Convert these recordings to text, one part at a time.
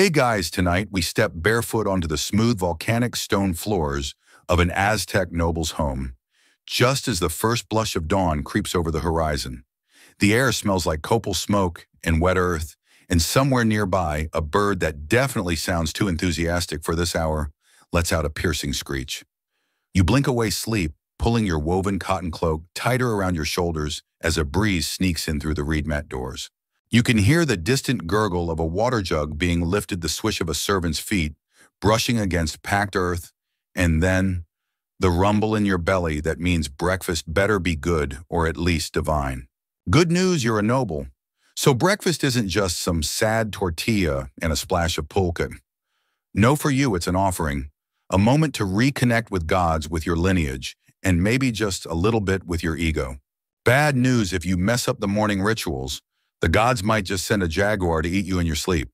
Hey guys, tonight we step barefoot onto the smooth volcanic stone floors of an Aztec noble's home. Just as the first blush of dawn creeps over the horizon, the air smells like copal smoke and wet earth, and somewhere nearby, a bird that definitely sounds too enthusiastic for this hour lets out a piercing screech. You blink away sleep, pulling your woven cotton cloak tighter around your shoulders as a breeze sneaks in through the reed mat doors. You can hear the distant gurgle of a water jug being lifted, the swish of a servant's feet brushing against packed earth, and then the rumble in your belly that means breakfast better be good or at least divine. Good news, you're a noble. So breakfast isn't just some sad tortilla and a splash of pulque. No, for you it's an offering, a moment to reconnect with gods, with your lineage, and maybe just a little bit with your ego. Bad news, if you mess up the morning rituals, the gods might just send a jaguar to eat you in your sleep.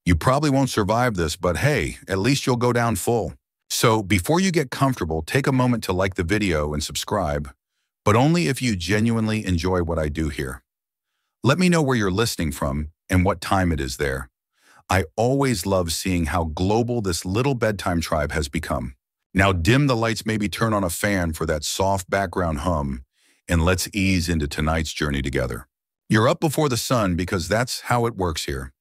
You probably won't survive this, but hey, at least you'll go down full. So before you get comfortable, take a moment to like the video and subscribe, but only if you genuinely enjoy what I do here. Let me know where you're listening from and what time it is there. I always love seeing how global this little bedtime tribe has become. Now dim the lights, maybe turn on a fan for that soft background hum, and let's ease into tonight's journey together. You're up before the sun because that's how it works here.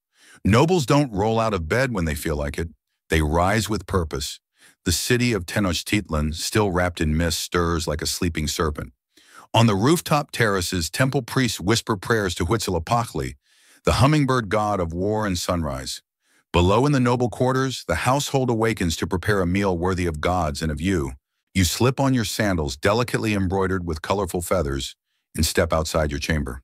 Nobles don't roll out of bed when they feel like it. They rise with purpose. The city of Tenochtitlan, still wrapped in mist, stirs like a sleeping serpent. On the rooftop terraces, temple priests whisper prayers to Huitzilopochtli, the hummingbird god of war and sunrise. Below in the noble quarters, the household awakens to prepare a meal worthy of gods and of you. You slip on your sandals, delicately embroidered with colorful feathers, and step outside your chamber.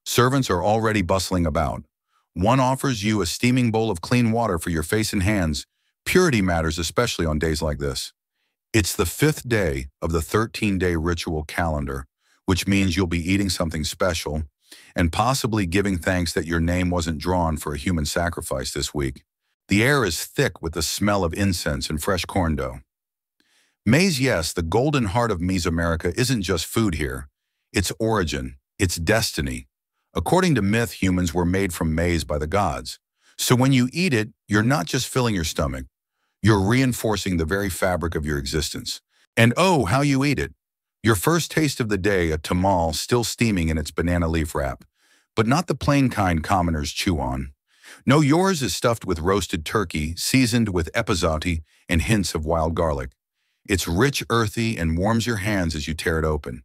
Servants are already bustling about. One offers you a steaming bowl of clean water for your face and hands. Purity matters, especially on days like this. It's the 5th day of the 13-day ritual calendar, which means you'll be eating something special and possibly giving thanks that your name wasn't drawn for a human sacrifice this week. The air is thick with the smell of incense and fresh corn dough. Maize, yes, the golden heart of Mesoamerica isn't just food here. It's origin, it's destiny. According to myth, humans were made from maize by the gods. So when you eat it, you're not just filling your stomach. You're reinforcing the very fabric of your existence. And oh, how you eat it. Your first taste of the day, a tamal still steaming in its banana leaf wrap, but not the plain kind commoners chew on. No, yours is stuffed with roasted turkey, seasoned with epazote and hints of wild garlic. It's rich, earthy, and warms your hands as you tear it open.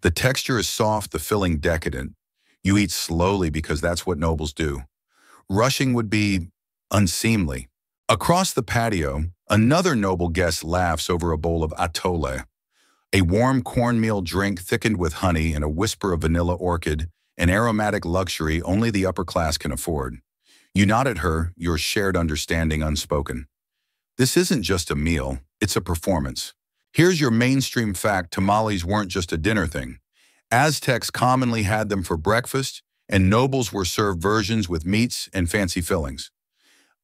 The texture is soft, the filling decadent. You eat slowly because that's what nobles do. Rushing would be unseemly. Across the patio, another noble guest laughs over a bowl of atole, a warm cornmeal drink thickened with honey and a whisper of vanilla orchid, an aromatic luxury only the upper class can afford. You nod at her, your shared understanding unspoken. This isn't just a meal, it's a performance. Here's your mainstream fact: tamales weren't just a dinner thing. Aztecs commonly had them for breakfast, and nobles were served versions with meats and fancy fillings.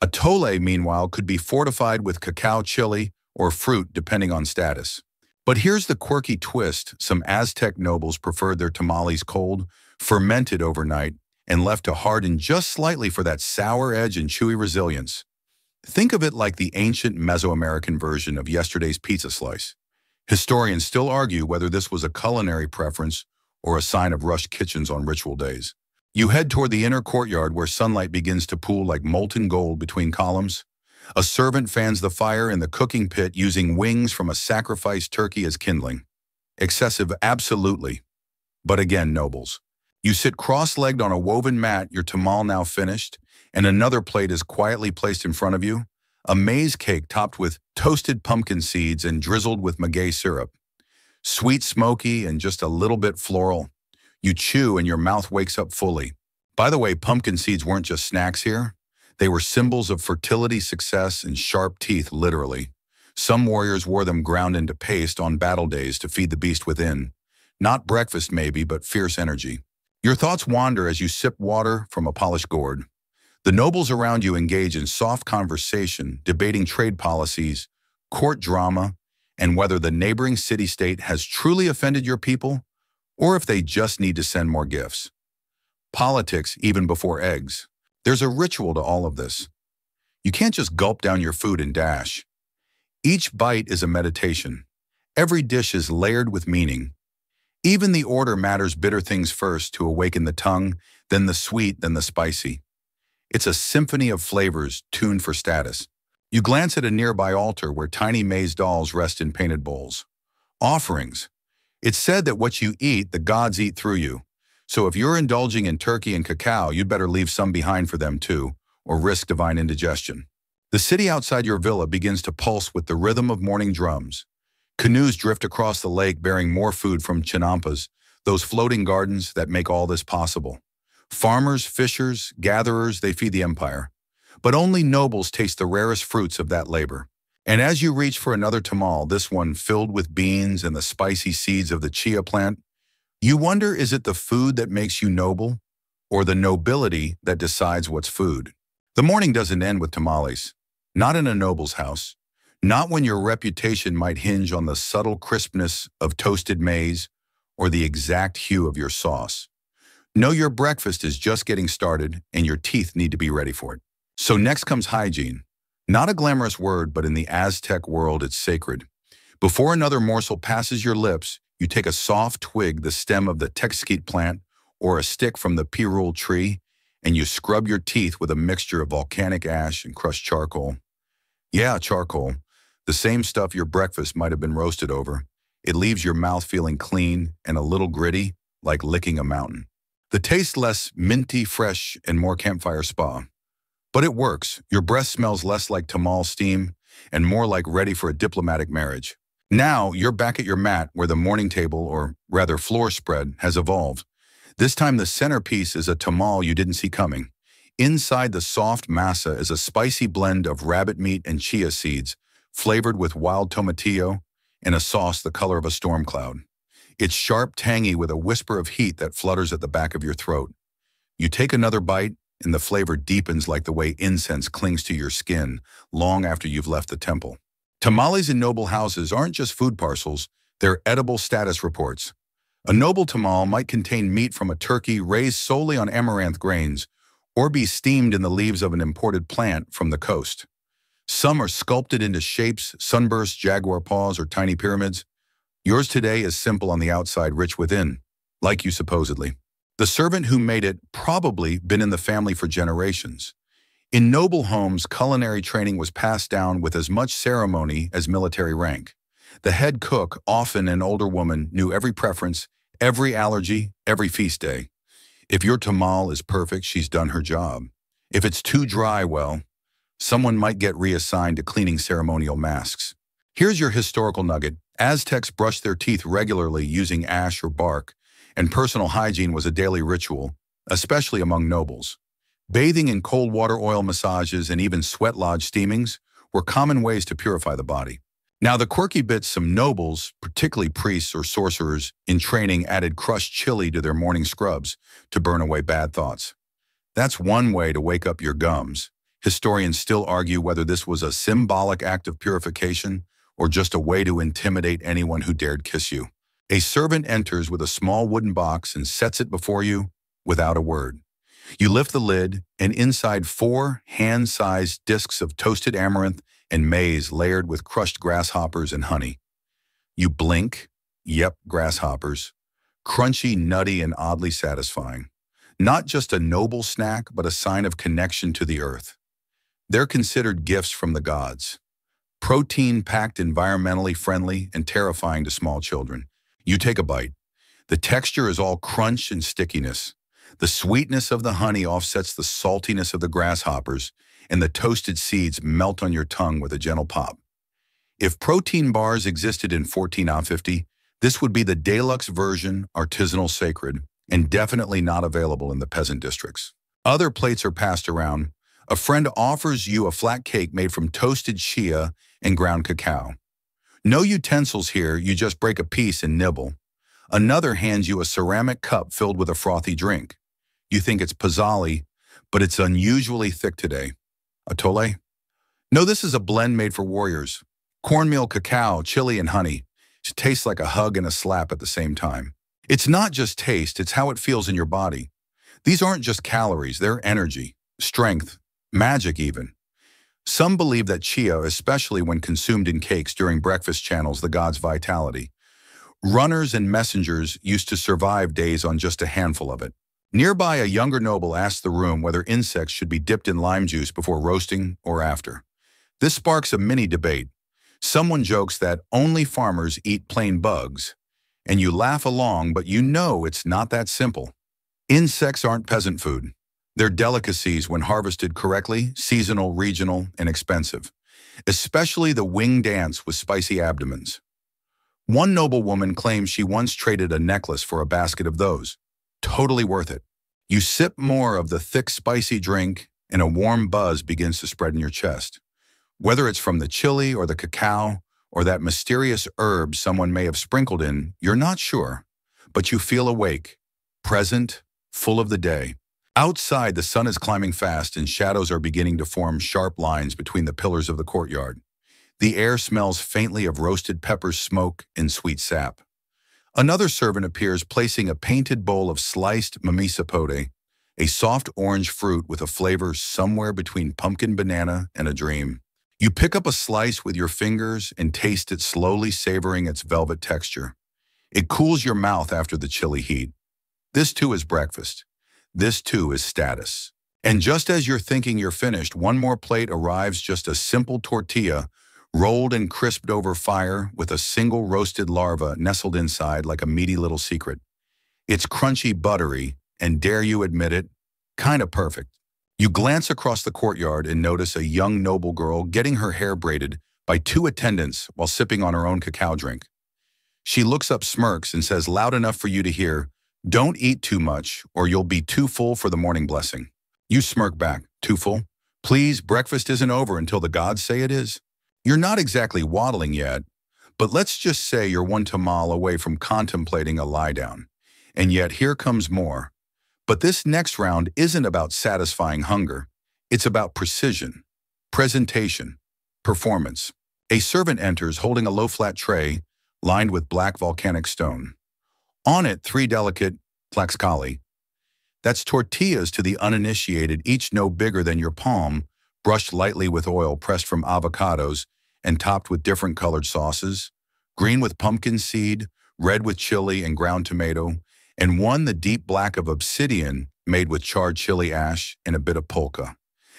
Atole, meanwhile, could be fortified with cacao, chili, or fruit depending on status. But here's the quirky twist: some Aztec nobles preferred their tamales cold, fermented overnight, and left to harden just slightly for that sour edge and chewy resilience. Think of it like the ancient Mesoamerican version of yesterday's pizza slice. Historians still argue whether this was a culinary preference or a sign of rushed kitchens on ritual days. You head toward the inner courtyard where sunlight begins to pool like molten gold between columns. A servant fans the fire in the cooking pit using wings from a sacrificed turkey as kindling. Excessive, absolutely. But again, nobles. You sit cross-legged on a woven mat, your tamal now finished, and another plate is quietly placed in front of you. A maize cake topped with toasted pumpkin seeds and drizzled with maguey syrup. Sweet, smoky, and just a little bit floral. You chew and your mouth wakes up fully. By the way, pumpkin seeds weren't just snacks here. They were symbols of fertility, success, and sharp teeth, literally. Some warriors wore them ground into paste on battle days to feed the beast within. Not breakfast maybe, but fierce energy. Your thoughts wander as you sip water from a polished gourd. The nobles around you engage in soft conversation, debating trade policies, court drama, and whether the neighboring city-state has truly offended your people, or if they just need to send more gifts. Politics even before eggs. There's a ritual to all of this. You can't just gulp down your food and dash. Each bite is a meditation. Every dish is layered with meaning. Even the order matters: bitter things first to awaken the tongue, then the sweet, then the spicy. It's a symphony of flavors tuned for status. You glance at a nearby altar where tiny maize dolls rest in painted bowls. Offerings. It's said that what you eat, the gods eat through you. So if you're indulging in turkey and cacao, you'd better leave some behind for them too, or risk divine indigestion. The city outside your villa begins to pulse with the rhythm of morning drums. Canoes drift across the lake bearing more food from chinampas, those floating gardens that make all this possible. Farmers, fishers, gatherers, they feed the empire. But only nobles taste the rarest fruits of that labor. And as you reach for another tamal, this one filled with beans and the spicy seeds of the chia plant, you wonder, is it the food that makes you noble, or the nobility that decides what's food? The morning doesn't end with tamales. Not in a noble's house. Not when your reputation might hinge on the subtle crispness of toasted maize or the exact hue of your sauce. No, your breakfast is just getting started and your teeth need to be ready for it. So next comes hygiene. Not a glamorous word, but in the Aztec world, it's sacred. Before another morsel passes your lips, you take a soft twig, the stem of the texquite plant, or a stick from the pirul tree, and you scrub your teeth with a mixture of volcanic ash and crushed charcoal. Yeah, charcoal. The same stuff your breakfast might have been roasted over. It leaves your mouth feeling clean and a little gritty, like licking a mountain. The taste less minty, fresh, and more campfire spa. But it works. Your breath smells less like tamal steam and more like ready for a diplomatic marriage. Now you're back at your mat where the morning table, or rather floor spread, has evolved. This time the centerpiece is a tamal you didn't see coming. Inside the soft masa is a spicy blend of rabbit meat and chia seeds, flavored with wild tomatillo and a sauce the color of a storm cloud. It's sharp, tangy, with a whisper of heat that flutters at the back of your throat. You take another bite, and the flavor deepens like the way incense clings to your skin long after you've left the temple. Tamales in noble houses aren't just food parcels, they're edible status reports. A noble tamal might contain meat from a turkey raised solely on amaranth grains, or be steamed in the leaves of an imported plant from the coast. Some are sculpted into shapes: sunbursts, jaguar paws, or tiny pyramids. Yours today is simple on the outside, rich within, like you supposedly. The servant who made it probably been in the family for generations. In noble homes, culinary training was passed down with as much ceremony as military rank. The head cook, often an older woman, knew every preference, every allergy, every feast day. If your tamal is perfect, she's done her job. If it's too dry, well, someone might get reassigned to cleaning ceremonial masks. Here's your historical nugget. Aztecs brushed their teeth regularly using ash or bark, and personal hygiene was a daily ritual, especially among nobles. Bathing in cold water, oil massages, and even sweat lodge steamings were common ways to purify the body. Now, the quirky bits: some nobles, particularly priests or sorcerers in training, added crushed chili to their morning scrubs to burn away bad thoughts. That's one way to wake up your gums. Historians still argue whether this was a symbolic act of purification or just a way to intimidate anyone who dared kiss you. A servant enters with a small wooden box and sets it before you without a word. You lift the lid, and inside 4 hand-sized discs of toasted amaranth and maize layered with crushed grasshoppers and honey. You blink. Yep, grasshoppers. Crunchy, nutty, and oddly satisfying. Not just a noble snack, but a sign of connection to the earth. They're considered gifts from the gods. Protein-packed, environmentally friendly, and terrifying to small children. You take a bite. The texture is all crunch and stickiness. The sweetness of the honey offsets the saltiness of the grasshoppers, and the toasted seeds melt on your tongue with a gentle pop. If protein bars existed in 1450, this would be the deluxe version, artisanal, sacred, and definitely not available in the peasant districts. Other plates are passed around. A friend offers you a flat cake made from toasted chia and ground cacao. No utensils here, you just break a piece and nibble. Another hands you a ceramic cup filled with a frothy drink. You think it's pozzoli, but it's unusually thick today. Atole? No, this is a blend made for warriors. Cornmeal, cacao, chili, and honey. It tastes like a hug and a slap at the same time. It's not just taste, it's how it feels in your body. These aren't just calories, they're energy, strength, magic even. Some believe that chia, especially when consumed in cakes during breakfast, channels the god's vitality. Runners and messengers used to survive days on just a handful of it. Nearby, a younger noble asked the room whether insects should be dipped in lime juice before roasting or after. This sparks a mini debate. Someone jokes that only farmers eat plain bugs, and you laugh along, but you know it's not that simple. Insects aren't peasant food. They're delicacies when harvested correctly, seasonal, regional, and expensive, especially the winged ants with spicy abdomens. One noblewoman claims she once traded a necklace for a basket of those. Totally worth it. You sip more of the thick, spicy drink, and a warm buzz begins to spread in your chest. Whether it's from the chili or the cacao or that mysterious herb someone may have sprinkled in, you're not sure, but you feel awake, present, full of the day. Outside, the sun is climbing fast and shadows are beginning to form sharp lines between the pillars of the courtyard. The air smells faintly of roasted peppers, smoke, and sweet sap. Another servant appears, placing a painted bowl of sliced mamisapote, a soft orange fruit with a flavor somewhere between pumpkin, banana, and a dream. You pick up a slice with your fingers and taste it, slowly savoring its velvet texture. It cools your mouth after the chilly heat. This too is breakfast. This too is status. And just as you're thinking you're finished, one more plate arrives, just a simple tortilla, rolled and crisped over fire with a single roasted larva nestled inside like a meaty little secret. It's crunchy, buttery, and dare you admit it, kinda perfect. You glance across the courtyard and notice a young noble girl getting her hair braided by two attendants while sipping on her own cacao drink. She looks up, smirks, and says loud enough for you to hear, "Don't eat too much or you'll be too full for the morning blessing." You smirk back, "Too full? Please, breakfast isn't over until the gods say it is." You're not exactly waddling yet, but let's just say you're one tamal away from contemplating a lie down. And yet here comes more. But this next round isn't about satisfying hunger. It's about precision, presentation, performance. A servant enters holding a low flat tray lined with black volcanic stone. On it, three delicate tlaxcali. That's tortillas to the uninitiated, each no bigger than your palm, brushed lightly with oil pressed from avocados and topped with different colored sauces, green with pumpkin seed, red with chili and ground tomato, and one the deep black of obsidian made with charred chili ash and a bit of polka.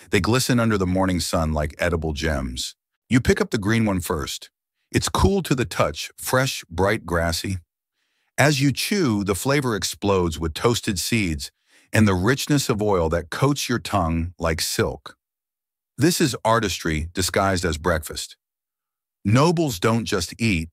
They glisten under the morning sun like edible gems. You pick up the green one first. It's cool to the touch, fresh, bright, grassy. As you chew, the flavor explodes with toasted seeds and the richness of oil that coats your tongue like silk. This is artistry disguised as breakfast. Nobles don't just eat,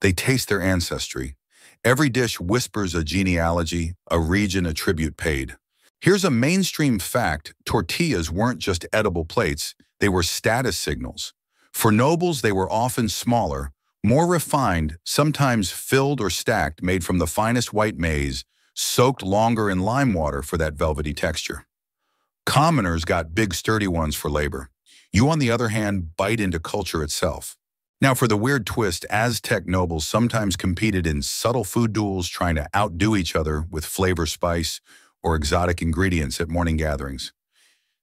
they taste their ancestry. Every dish whispers a genealogy, a region, a tribute paid. Here's a mainstream fact: tortillas weren't just edible plates, they were status signals. For nobles, they were often smaller, more refined, sometimes filled or stacked, made from the finest white maize, soaked longer in lime water for that velvety texture. Commoners got big, sturdy ones for labor. You, on the other hand, bite into culture itself. Now, for the weird twist, Aztec nobles sometimes competed in subtle food duels, trying to outdo each other with flavor, spice, or exotic ingredients at morning gatherings.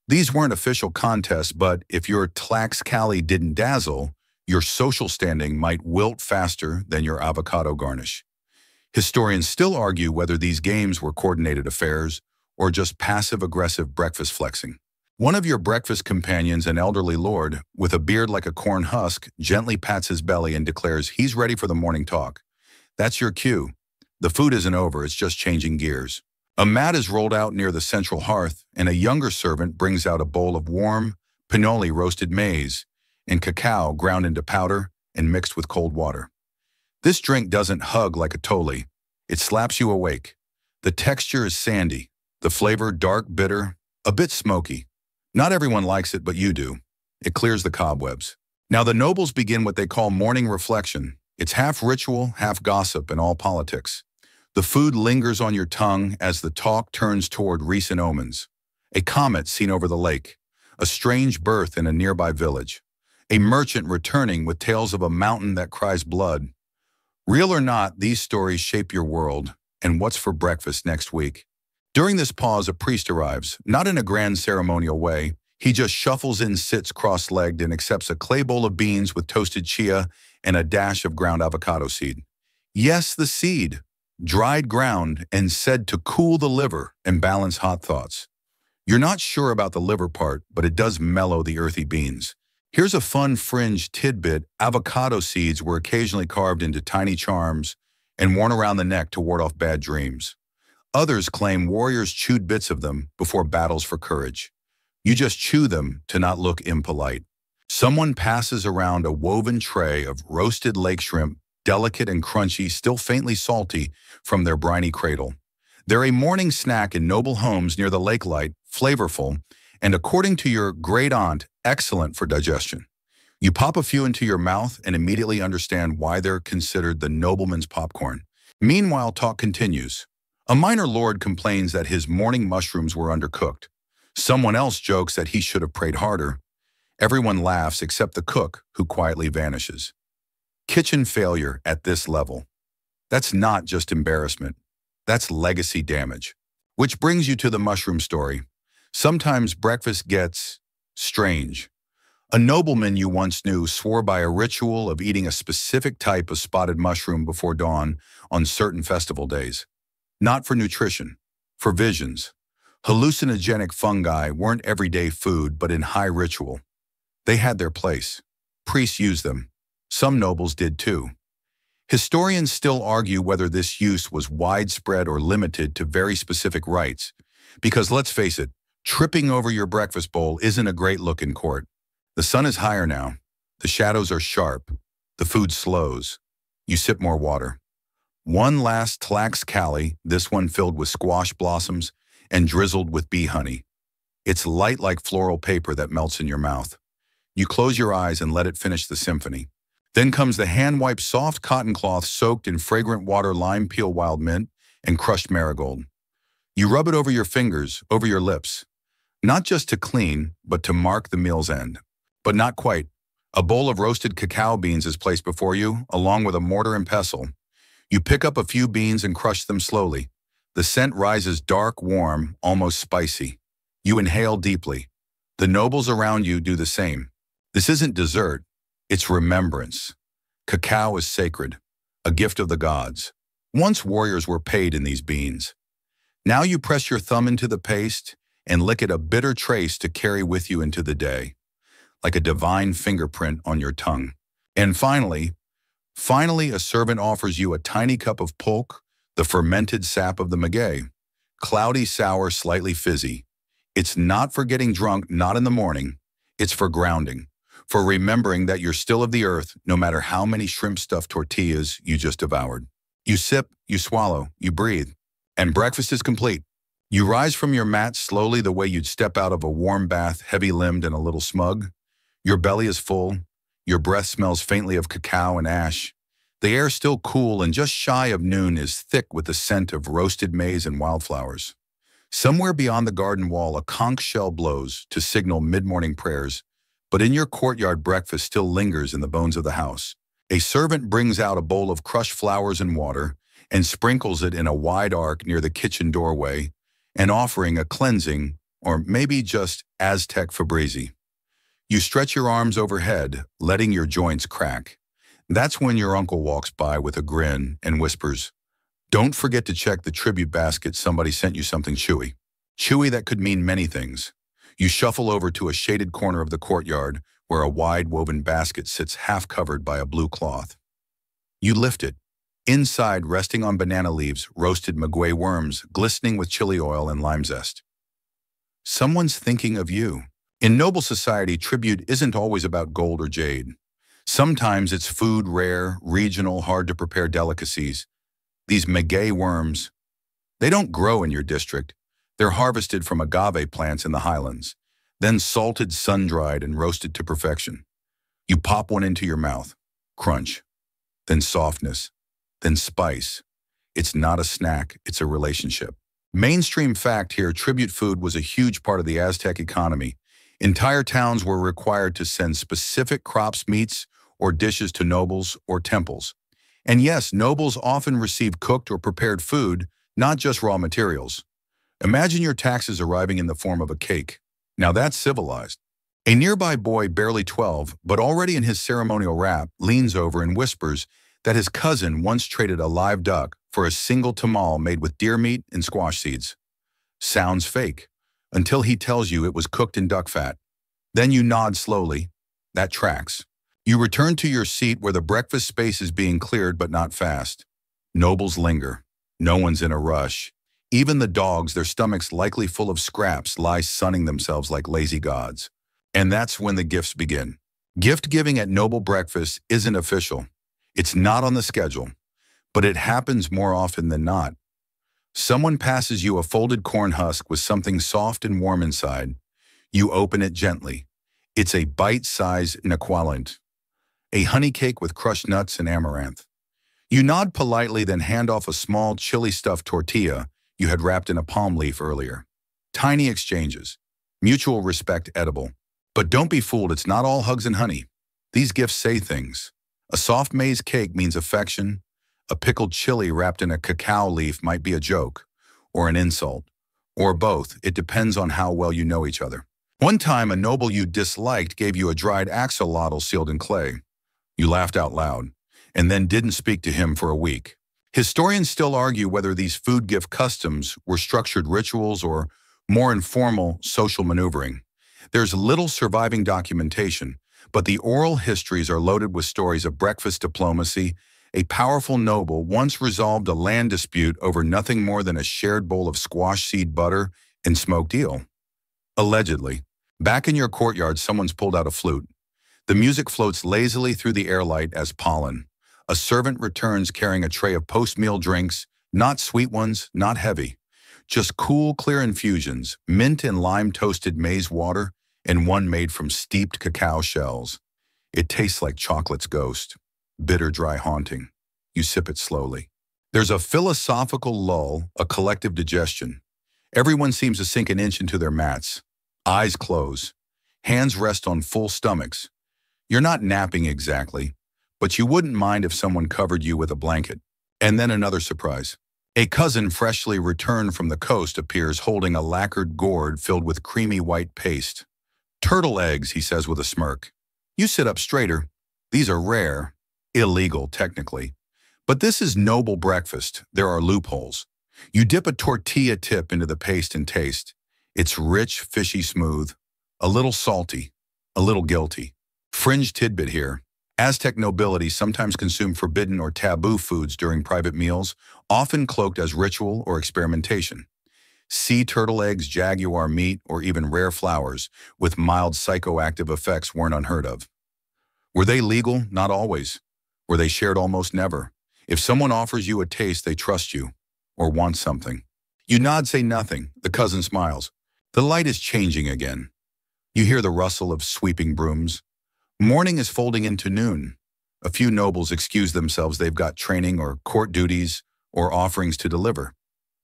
These weren't official contests, but if your tlaxcali didn't dazzle, your social standing might wilt faster than your avocado garnish. Historians still argue whether these games were coordinated affairs or just passive-aggressive breakfast flexing. One of your breakfast companions, an elderly lord with a beard like a corn husk, gently pats his belly and declares he's ready for the morning talk. That's your cue. The food isn't over, it's just changing gears. A mat is rolled out near the central hearth, and a younger servant brings out a bowl of warm, pinoli roasted maize and cacao ground into powder and mixed with cold water. This drink doesn't hug like a toli. It slaps you awake. The texture is sandy, the flavor dark, bitter, a bit smoky. Not everyone likes it, but you do. It clears the cobwebs. Now the nobles begin what they call morning reflection. It's half ritual, half gossip, and all politics. The food lingers on your tongue as the talk turns toward recent omens. A comet seen over the lake, a strange birth in a nearby village, a merchant returning with tales of a mountain that cries blood. Real or not, these stories shape your world and what's for breakfast next week. During this pause, a priest arrives, not in a grand ceremonial way. He just shuffles in, sits cross-legged, and accepts a clay bowl of beans with toasted chia and a dash of ground avocado seed. Yes, the seed, dried ground and said to cool the liver and balance hot thoughts. You're not sure about the liver part, but it does mellow the earthy beans. Here's a fun fringe tidbit. Avocado seeds were occasionally carved into tiny charms and worn around the neck to ward off bad dreams. Others claim warriors chewed bits of them before battles for courage. You just chew them to not look impolite. Someone passes around a woven tray of roasted lake shrimp, delicate and crunchy, still faintly salty from their briny cradle. They're a morning snack in noble homes near the lake light, flavorful, and according to your great aunt, excellent for digestion. You pop a few into your mouth and immediately understand why they're considered the nobleman's popcorn. Meanwhile, talk continues. A minor lord complains that his morning mushrooms were undercooked. Someone else jokes that he should have prayed harder. Everyone laughs except the cook, who quietly vanishes. Kitchen failure at this level. That's not just embarrassment. That's legacy damage. Which brings you to the mushroom story. Sometimes breakfast gets strange. A nobleman you once knew swore by a ritual of eating a specific type of spotted mushroom before dawn on certain festival days. Not for nutrition, for visions. Hallucinogenic fungi weren't everyday food, but in high ritual. They had their place. Priests used them. Some nobles did too. Historians still argue whether this use was widespread or limited to very specific rites, because let's face it, tripping over your breakfast bowl isn't a great look in court. The sun is higher now. The shadows are sharp. The food slows. You sip more water. One last tlaxcali, this one filled with squash blossoms and drizzled with bee honey. It's light like floral paper that melts in your mouth. You close your eyes and let it finish the symphony. Then comes the hand-wiped soft cotton cloth soaked in fragrant water, lime peel, wild mint, and crushed marigold. You rub it over your fingers, over your lips, not just to clean, but to mark the meal's end. But not quite. A bowl of roasted cacao beans is placed before you, along with a mortar and pestle. You pick up a few beans and crush them slowly. The scent rises dark, warm, almost spicy. You inhale deeply. The nobles around you do the same. This isn't dessert. It's remembrance. Cacao is sacred, a gift of the gods. Once warriors were paid in these beans. Now you press your thumb into the paste and lick it, a bitter trace to carry with you into the day, like a divine fingerprint on your tongue. And finally, a servant offers you a tiny cup of pulque, the fermented sap of the maguey. Cloudy, sour, slightly fizzy. It's not for getting drunk, not in the morning. It's for grounding. For remembering that you're still of the earth, no matter how many shrimp-stuffed tortillas you just devoured. You sip, you swallow, you breathe, and breakfast is complete. You rise from your mat slowly, the way you'd step out of a warm bath, heavy-limbed and a little smug. Your belly is full. Your breath smells faintly of cacao and ash. The air, still cool and just shy of noon, is thick with the scent of roasted maize and wildflowers. Somewhere beyond the garden wall, a conch shell blows to signal mid-morning prayers. But in your courtyard, breakfast still lingers in the bones of the house. A servant brings out a bowl of crushed flowers and water and sprinkles it in a wide arc near the kitchen doorway, and offering a cleansing, or maybe just Aztec Fabrizi. You stretch your arms overhead, letting your joints crack. That's when your uncle walks by with a grin and whispers, "Don't forget to check the tribute basket. Somebody sent you something chewy." Chewy that could mean many things. You shuffle over to a shaded corner of the courtyard where a wide woven basket sits half covered by a blue cloth. You lift it. Inside, resting on banana leaves, roasted maguey worms glistening with chili oil and lime zest. Someone's thinking of you. In noble society, tribute isn't always about gold or jade. Sometimes it's food, rare, regional, hard-to-prepare delicacies. These maguey worms, they don't grow in your district. They're harvested from agave plants in the highlands, then salted, sun-dried, and roasted to perfection. You pop one into your mouth, crunch, then softness, then spice. It's not a snack, it's a relationship. Mainstream fact here, tribute food was a huge part of the Aztec economy. Entire towns were required to send specific crops, meats, or dishes to nobles or temples. And yes, nobles often received cooked or prepared food, not just raw materials. Imagine your taxes arriving in the form of a cake, Now that's civilized. A nearby boy, barely 12, but already in his ceremonial wrap, leans over and whispers that his cousin once traded a live duck for a single tamal made with deer meat and squash seeds. Sounds fake, until he tells you it was cooked in duck fat. Then you nod slowly. That tracks. You return to your seat where the breakfast space is being cleared, but not fast. Nobles linger. No one's in a rush. Even the dogs, their stomachs likely full of scraps, lie sunning themselves like lazy gods. And that's when the gifts begin. Gift giving at noble breakfast isn't official. It's not on the schedule, but it happens more often than not. Someone passes you a folded corn husk with something soft and warm inside. You open it gently. It's a bite-sized inequivalent, a honey cake with crushed nuts and amaranth. You nod politely, then hand off a small, chili-stuffed tortilla you had wrapped in a palm leaf earlier. Tiny exchanges. Mutual respect edible. But don't be fooled, it's not all hugs and honey. These gifts say things. A soft maize cake means affection. A pickled chili wrapped in a cacao leaf might be a joke, or an insult, or both. It depends on how well you know each other. One time, a noble you disliked gave you a dried axolotl sealed in clay. You laughed out loud, and then didn't speak to him for a week. Historians still argue whether these food gift customs were structured rituals or more informal social maneuvering. There's little surviving documentation, but the oral histories are loaded with stories of breakfast diplomacy. A powerful noble once resolved a land dispute over nothing more than a shared bowl of squash seed butter and smoked eel. Allegedly. Back in your courtyard, someone's pulled out a flute. The music floats lazily through the airlight as pollen. A servant returns carrying a tray of post-meal drinks, not sweet ones, not heavy. Just cool, clear infusions, mint and lime-toasted maize water, and one made from steeped cacao shells. It tastes like chocolate's ghost. Bitter, dry, haunting. You sip it slowly. There's a philosophical lull, a collective digestion. Everyone seems to sink an inch into their mats. Eyes close. Hands rest on full stomachs. You're not napping exactly, but you wouldn't mind if someone covered you with a blanket. And then another surprise. A cousin freshly returned from the coast appears holding a lacquered gourd filled with creamy white paste. Turtle eggs, he says with a smirk. You sit up straighter. These are rare. Illegal, technically. But this is noble breakfast. There are loopholes. You dip a tortilla tip into the paste and taste. It's rich, fishy smooth, a little salty, a little guilty. Fringe tidbit here. Aztec nobility sometimes consumed forbidden or taboo foods during private meals, often cloaked as ritual or experimentation. Sea turtle eggs, jaguar meat, or even rare flowers with mild psychoactive effects weren't unheard of. Were they legal? Not always. Were they shared? Almost never. If someone offers you a taste, they trust you or want something. You nod, say nothing. The cousin smiles. The light is changing again. You hear the rustle of sweeping brooms. Morning is folding into noon. A few nobles excuse themselves, they've got training or court duties or offerings to deliver.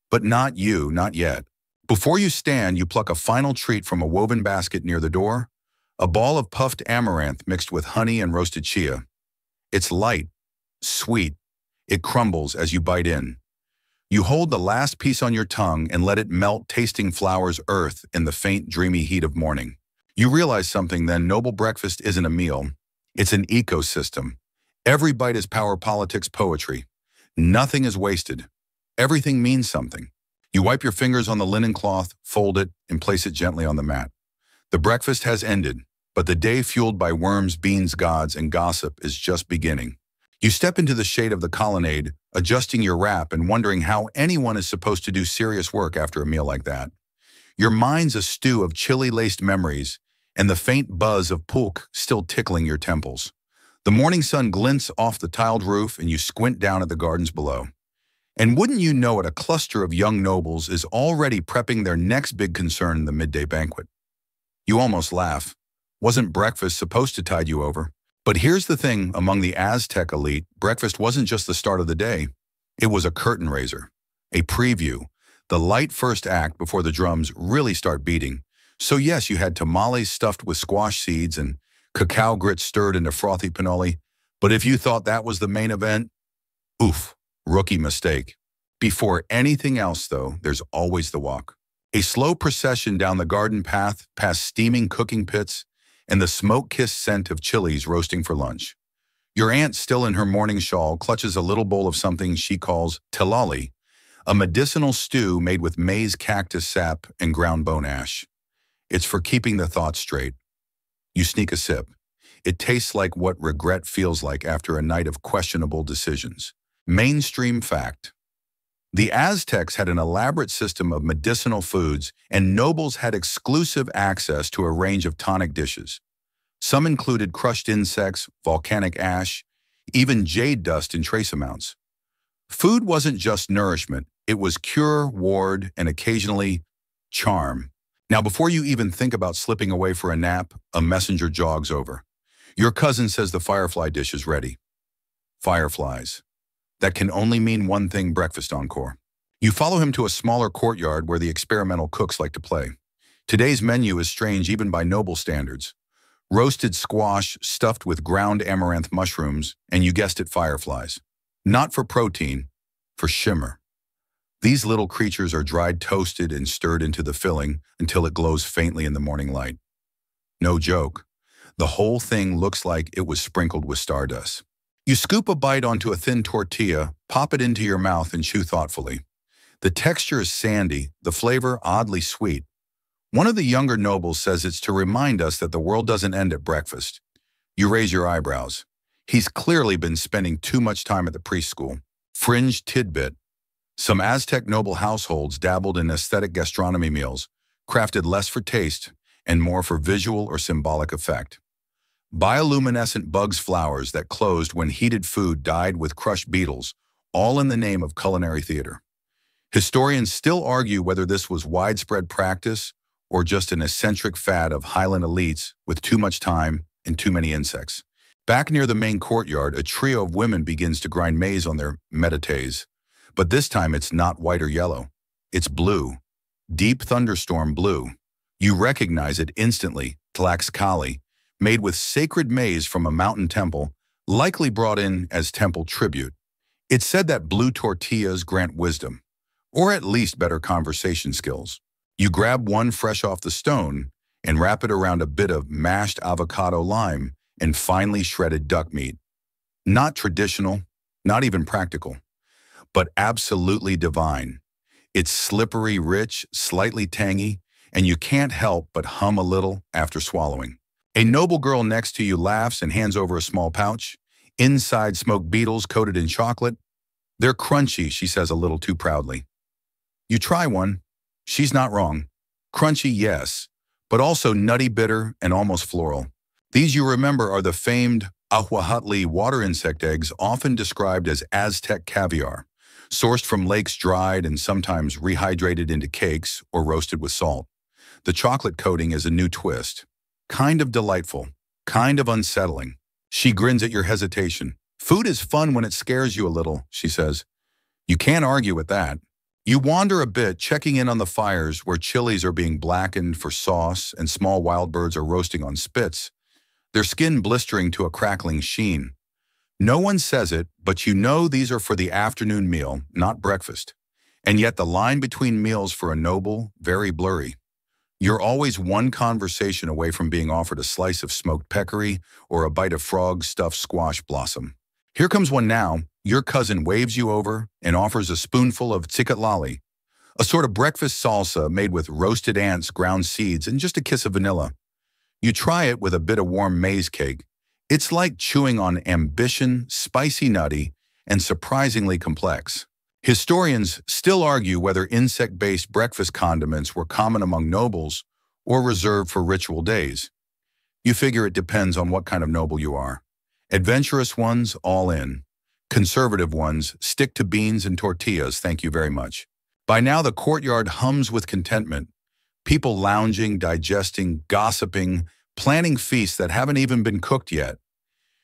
But not you, not yet. Before you stand, you pluck a final treat from a woven basket near the door, a ball of puffed amaranth mixed with honey and roasted chia. It's light, sweet. It crumbles as you bite in. You hold the last piece on your tongue and let it melt, tasting flowers' earth in the faint, dreamy heat of morning. You realize something then. Noble breakfast isn't a meal. It's an ecosystem. Every bite is power, politics, poetry. Nothing is wasted. Everything means something. You wipe your fingers on the linen cloth, fold it, and place it gently on the mat. The breakfast has ended, but the day fueled by worms, beans, gods, and gossip is just beginning. You step into the shade of the colonnade, adjusting your wrap and wondering how anyone is supposed to do serious work after a meal like that. Your mind's a stew of chili-laced memories and the faint buzz of pulque still tickling your temples. The morning sun glints off the tiled roof and you squint down at the gardens below. And wouldn't you know it, a cluster of young nobles is already prepping their next big concern, the midday banquet. You almost laugh. Wasn't breakfast supposed to tide you over? But here's the thing, among the Aztec elite, breakfast wasn't just the start of the day. It was a curtain raiser, a preview, the light first act before the drums really start beating. So yes, you had tamales stuffed with squash seeds and cacao grits stirred into frothy pinoli. But if you thought that was the main event, oof, rookie mistake. Before anything else, though, there's always the walk. A slow procession down the garden path past steaming cooking pits and the smoke-kissed scent of chilies roasting for lunch. Your aunt, still in her morning shawl, clutches a little bowl of something she calls tilali, a medicinal stew made with maize cactus sap and ground bone ash. It's for keeping the thoughts straight. You sneak a sip. It tastes like what regret feels like after a night of questionable decisions. Mainstream fact. The Aztecs had an elaborate system of medicinal foods, and nobles had exclusive access to a range of tonic dishes. Some included crushed insects, volcanic ash, even jade dust in trace amounts. Food wasn't just nourishment, it was cure, ward, and occasionally charm. Now, before you even think about slipping away for a nap, a messenger jogs over. Your cousin says the firefly dish is ready. Fireflies. That can only mean one thing: breakfast encore. You follow him to a smaller courtyard where the experimental cooks like to play. Today's menu is strange even by noble standards. Roasted squash stuffed with ground amaranth mushrooms, and you guessed it, fireflies. Not for protein, for shimmer. These little creatures are dried, toasted, and stirred into the filling until it glows faintly in the morning light. No joke. The whole thing looks like it was sprinkled with stardust. You scoop a bite onto a thin tortilla, pop it into your mouth, and chew thoughtfully. The texture is sandy, the flavor oddly sweet. One of the younger nobles says it's to remind us that the world doesn't end at breakfast. You raise your eyebrows. He's clearly been spending too much time at the preschool. Fringe tidbit. Some Aztec noble households dabbled in aesthetic gastronomy meals, crafted less for taste and more for visual or symbolic effect. Bioluminescent bugs' flowers that closed when heated food died with crushed beetles, all in the name of culinary theater. Historians still argue whether this was widespread practice or just an eccentric fad of Highland elites with too much time and too many insects. Back near the main courtyard, a trio of women begins to grind maize on their medités. But this time it's not white or yellow. It's blue. Deep thunderstorm blue. You recognize it instantly, Tlaxcali, made with sacred maize from a mountain temple, likely brought in as temple tribute. It's said that blue tortillas grant wisdom, or at least better conversation skills. You grab one fresh off the stone and wrap it around a bit of mashed avocado lime and finely shredded duck meat. Not traditional, not even practical, but absolutely divine. It's slippery, rich, slightly tangy, and you can't help but hum a little after swallowing. A noble girl next to you laughs and hands over a small pouch. Inside, smoked beetles coated in chocolate. They're crunchy, she says a little too proudly. You try one. She's not wrong. Crunchy, yes, but also nutty, bitter, and almost floral. These, you remember, are the famed ahuajutli water insect eggs, often described as Aztec caviar, sourced from lakes dried and sometimes rehydrated into cakes or roasted with salt. The chocolate coating is a new twist. Kind of delightful, kind of unsettling. She grins at your hesitation. Food is fun when it scares you a little, she says. You can't argue with that. You wander a bit, checking in on the fires where chilies are being blackened for sauce and small wild birds are roasting on spits, their skin blistering to a crackling sheen. No one says it, but you know these are for the afternoon meal, not breakfast. And yet the line between meals for a noble, very blurry. You're always one conversation away from being offered a slice of smoked peccary or a bite of frog-stuffed squash blossom. Here comes one now. Your cousin waves you over and offers a spoonful of tsicatlali, a sort of breakfast salsa made with roasted ants, ground seeds, and just a kiss of vanilla. You try it with a bit of warm maize cake. It's like chewing on ambition, spicy nutty, and surprisingly complex. Historians still argue whether insect-based breakfast condiments were common among nobles or reserved for ritual days. You figure it depends on what kind of noble you are. Adventurous ones, all in. Conservative ones, stick to beans and tortillas, thank you very much. By now the courtyard hums with contentment. People lounging, digesting, gossiping, planning feasts that haven't even been cooked yet.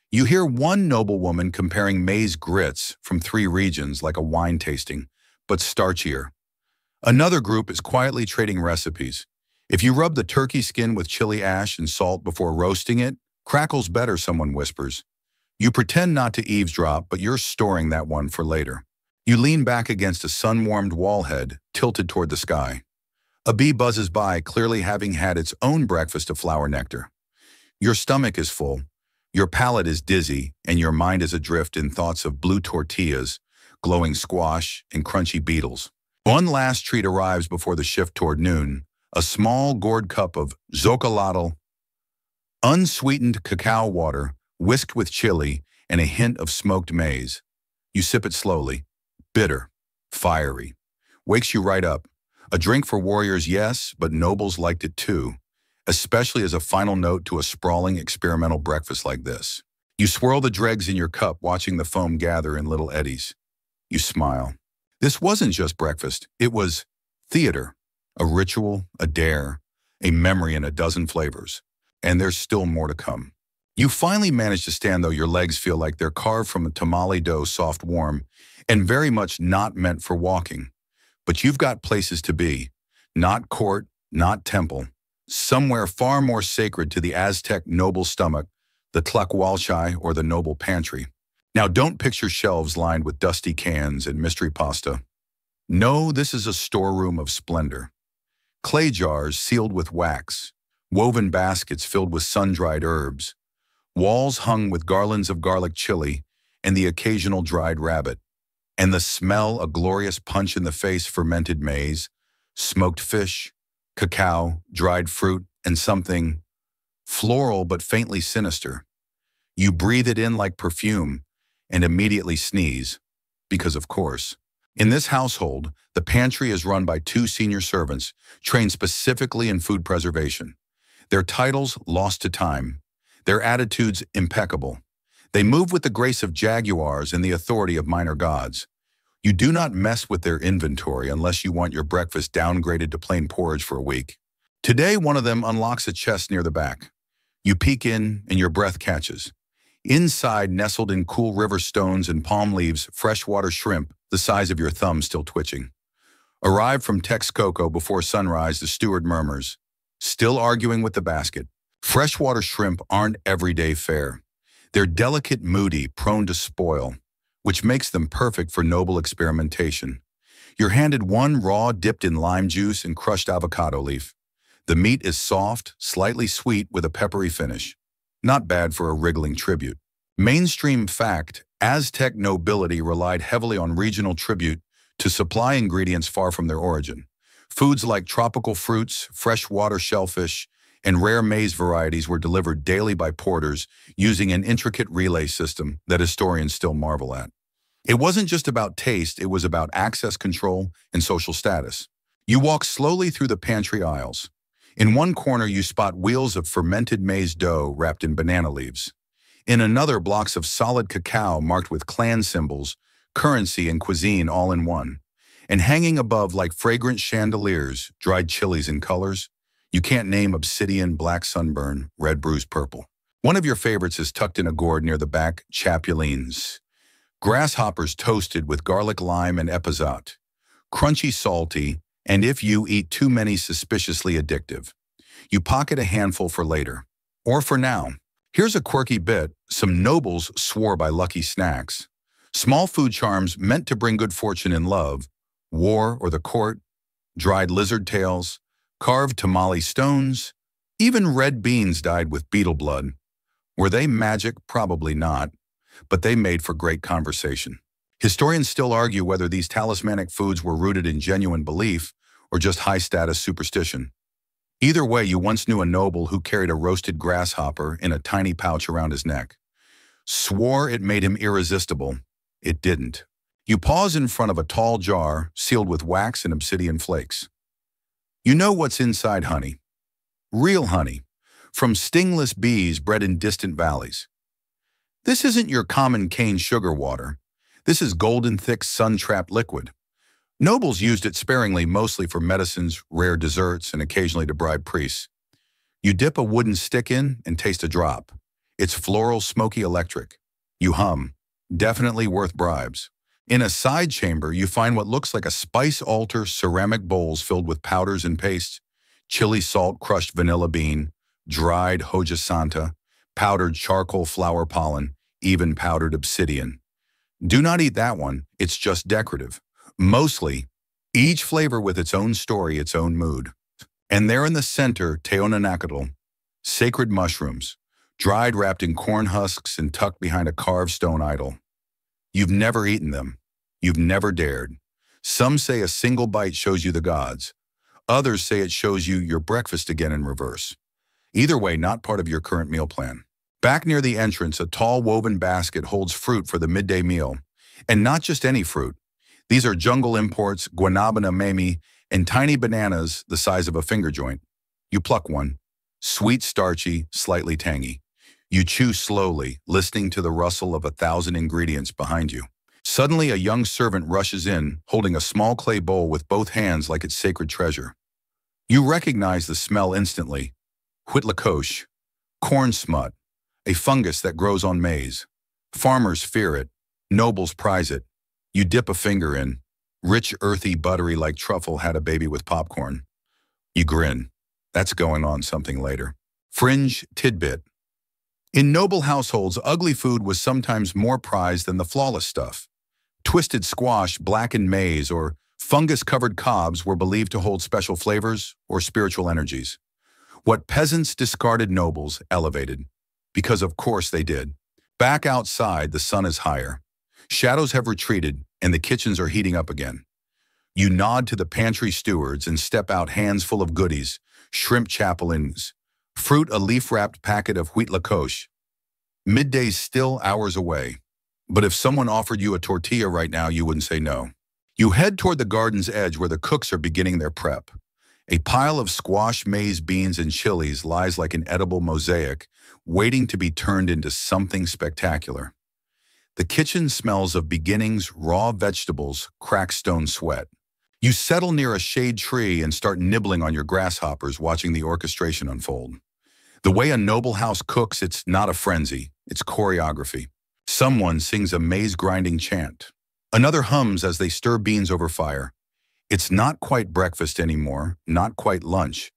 You hear one noblewoman comparing maize grits from 3 regions like a wine tasting, but starchier. Another group is quietly trading recipes. If you rub the turkey skin with chili ash and salt before roasting it, crackles better, someone whispers. You pretend not to eavesdrop, but you're storing that one for later. You lean back against a sun-warmed wall head, tilted toward the sky. A bee buzzes by, clearly having had its own breakfast of flower nectar. Your stomach is full, your palate is dizzy, and your mind is adrift in thoughts of blue tortillas, glowing squash, and crunchy beetles. One last treat arrives before the shift toward noon, a small gourd cup of xocolotl, unsweetened cacao water, whisked with chili and a hint of smoked maize. You sip it slowly, bitter, fiery. Wakes you right up. A drink for warriors, yes, but nobles liked it too, especially as a final note to a sprawling experimental breakfast like this. You swirl the dregs in your cup, watching the foam gather in little eddies. You smile. This wasn't just breakfast, it was theater, a ritual, a dare, a memory in a dozen flavors. And there's still more to come. You finally manage to stand, though your legs feel like they're carved from a tamale dough, soft, warm, and very much not meant for walking. But you've got places to be, not court, not temple, somewhere far more sacred to the Aztec noble stomach, the tlacualchi or the noble pantry. Now don't picture shelves lined with dusty cans and mystery pasta. No, this is a storeroom of splendor. Clay jars sealed with wax, woven baskets filled with sun-dried herbs, walls hung with garlands of garlic chili and the occasional dried rabbit, and the smell a glorious punch-in-the-face fermented maize, smoked fish, cacao, dried fruit, and something floral but faintly sinister. You breathe it in like perfume and immediately sneeze, because of course. In this household, the pantry is run by 2 senior servants trained specifically in food preservation. Their titles lost to time, their attitudes impeccable. They move with the grace of jaguars and the authority of minor gods. You do not mess with their inventory unless you want your breakfast downgraded to plain porridge for a week. Today, one of them unlocks a chest near the back. You peek in and your breath catches. Inside, nestled in cool river stones and palm leaves, freshwater shrimp, the size of your thumb still twitching. Arrived from Texcoco before sunrise, the steward murmurs, still arguing with the basket. Freshwater shrimp aren't everyday fare. They're delicate, moody, prone to spoil, which makes them perfect for noble experimentation. You're handed one raw, dipped in lime juice and crushed avocado leaf. The meat is soft, slightly sweet with a peppery finish. Not bad for a wriggling tribute. Mainstream fact, Aztec nobility relied heavily on regional tribute to supply ingredients far from their origin. Foods like tropical fruits, freshwater shellfish, and rare maize varieties were delivered daily by porters using an intricate relay system that historians still marvel at. It wasn't just about taste, it was about access control and social status. You walk slowly through the pantry aisles. In one corner, you spot wheels of fermented maize dough wrapped in banana leaves. In another, blocks of solid cacao marked with clan symbols, currency, and cuisine all in one. And hanging above like fragrant chandeliers, dried chilies in colors. You can't name obsidian, black sunburn, red bruised purple. One of your favorites is tucked in a gourd near the back, chapulines. Grasshoppers toasted with garlic, lime, and epizot. Crunchy, salty, and if you eat too many, suspiciously addictive. You pocket a handful for later, or for now. Here's a quirky bit: some nobles swore by lucky snacks. Small food charms meant to bring good fortune in love, war or the court, dried lizard tails, carved tamale stones, even red beans dyed with beetle blood. Were they magic? Probably not, but they made for great conversation. Historians still argue whether these talismanic foods were rooted in genuine belief or just high-status superstition. Either way, you once knew a noble who carried a roasted grasshopper in a tiny pouch around his neck. Swore it made him irresistible. It didn't. You pause in front of a tall jar sealed with wax and obsidian flakes. You know what's inside honey. Real honey, from stingless bees bred in distant valleys. This isn't your common cane sugar water. This is golden thick sun-trapped liquid. Nobles used it sparingly, mostly for medicines, rare desserts, and occasionally to bribe priests. You dip a wooden stick in and taste a drop. It's floral, smoky, electric. You hum. Definitely worth bribes. In a side chamber, you find what looks like a spice altar, ceramic bowls filled with powders and pastes, chili salt, crushed vanilla bean, dried hoja santa, powdered charcoal flower pollen, even powdered obsidian. Do not eat that one, it's just decorative. Mostly, each flavor with its own story, its own mood. And there in the center, teonanacatl, sacred mushrooms, dried wrapped in corn husks and tucked behind a carved stone idol. You've never eaten them. You've never dared. Some say a single bite shows you the gods. Others say it shows you your breakfast again in reverse. Either way, not part of your current meal plan. Back near the entrance, a tall woven basket holds fruit for the midday meal. And not just any fruit. These are jungle imports, guanabana mamey, and tiny bananas the size of a finger joint. You pluck one. Sweet, starchy, slightly tangy. You chew slowly, listening to the rustle of 1,000 ingredients behind you. Suddenly, a young servant rushes in, holding a small clay bowl with both hands like it's sacred treasure. You recognize the smell instantly. Huitlacoche, corn smut, a fungus that grows on maize. Farmers fear it. Nobles prize it. You dip a finger in. Rich, earthy, buttery like truffle had a baby with popcorn. You grin. That's going on something later. Fringe tidbit. In noble households, ugly food was sometimes more prized than the flawless stuff. Twisted squash, blackened maize, or fungus-covered cobs were believed to hold special flavors or spiritual energies. What peasants discarded, nobles elevated. Because of course they did. Back outside, the sun is higher. Shadows have retreated, and the kitchens are heating up again. You nod to the pantry stewards and step out, hands full of goodies, shrimp chapelins, fruit, a leaf-wrapped packet of huitlacoche. Midday's still hours away. But if someone offered you a tortilla right now, you wouldn't say no. You head toward the garden's edge where the cooks are beginning their prep. A pile of squash, maize, beans, and chilies lies like an edible mosaic, waiting to be turned into something spectacular. The kitchen smells of beginnings, raw vegetables, cracked stone sweat. You settle near a shade tree and start nibbling on your grasshoppers, watching the orchestration unfold. The way a noble house cooks, it's not a frenzy, it's choreography. Someone sings a maize-grinding chant. Another hums as they stir beans over fire. It's not quite breakfast anymore, not quite lunch.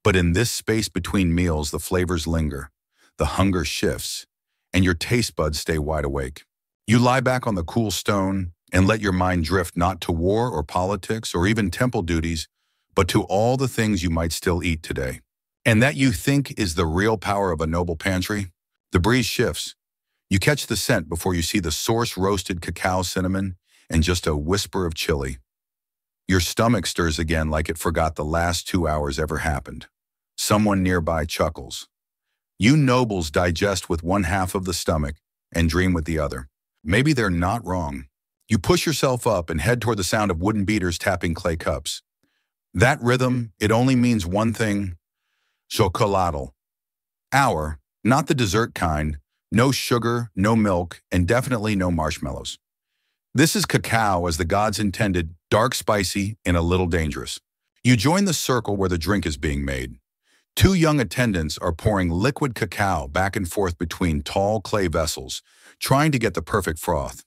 But in this space between meals, the flavors linger. The hunger shifts, and your taste buds stay wide awake. You lie back on the cool stone and let your mind drift not to war or politics or even temple duties, but to all the things you might still eat today. And that, you think, is the real power of a noble pantry? The breeze shifts. You catch the scent before you see the source roasted cacao, cinnamon, and just a whisper of chili. Your stomach stirs again like it forgot the last 2 hours ever happened. Someone nearby chuckles. You nobles digest with one half of the stomach and dream with the other. Maybe they're not wrong. You push yourself up and head toward the sound of wooden beaters tapping clay cups. That rhythm, it only means one thing: chocolatl. Hour, not the dessert kind, no sugar, no milk, and definitely no marshmallows. This is cacao as the gods intended, dark, spicy, and a little dangerous. You join the circle where the drink is being made. 2 young attendants are pouring liquid cacao back and forth between tall clay vessels, trying to get the perfect froth.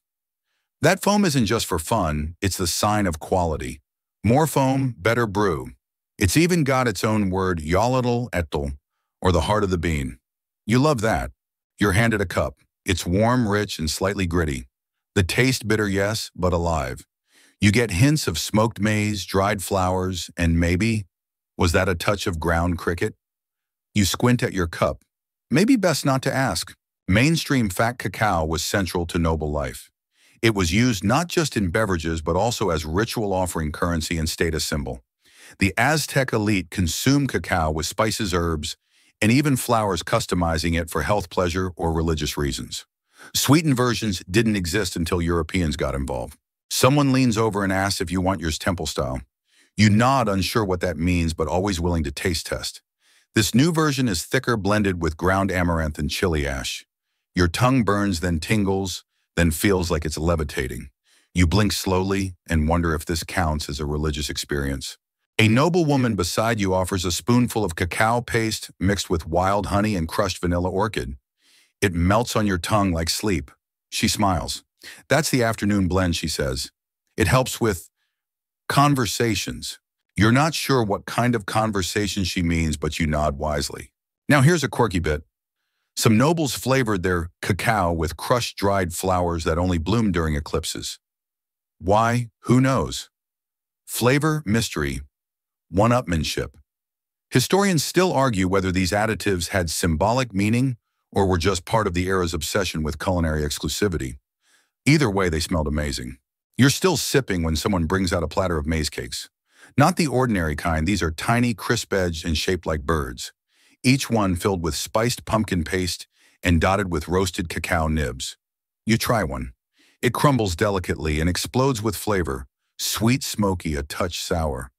That foam isn't just for fun, it's the sign of quality. More foam, better brew. It's even got its own word, yolitl etl, or the heart of the bean. You love that. You're handed a cup. It's warm, rich, and slightly gritty. The taste bitter, yes, but alive. You get hints of smoked maize, dried flowers, and maybe, was that a touch of ground cricket? You squint at your cup. Maybe best not to ask. Mainstream fat cacao was central to noble life. It was used not just in beverages, but also as ritual offering currency and status symbol. The Aztec elite consumed cacao with spices, herbs, and even flowers, customizing it for health, pleasure, or religious reasons. Sweetened versions didn't exist until Europeans got involved. Someone leans over and asks if you want yours temple style. You nod, unsure what that means, but always willing to taste test. This new version is thicker, blended with ground amaranth and chili ash. Your tongue burns, then tingles, then feels like it's levitating. You blink slowly and wonder if this counts as a religious experience. A noble woman beside you offers a spoonful of cacao paste mixed with wild honey and crushed vanilla orchid. It melts on your tongue like sleep. She smiles. That's the afternoon blend, she says. It helps with conversations. You're not sure what kind of conversation she means, but you nod wisely. Now here's a quirky bit. Some nobles flavored their cacao with crushed dried flowers that only bloom during eclipses. Why? Who knows? Flavor, mystery, one-upmanship. Historians still argue whether these additives had symbolic meaning or were just part of the era's obsession with culinary exclusivity. Either way, they smelled amazing. You're still sipping when someone brings out a platter of maize cakes. Not the ordinary kind, these are tiny, crisp-edged and shaped like birds, each one filled with spiced pumpkin paste and dotted with roasted cacao nibs. You try one. It crumbles delicately and explodes with flavor, sweet, smoky, a touch sour.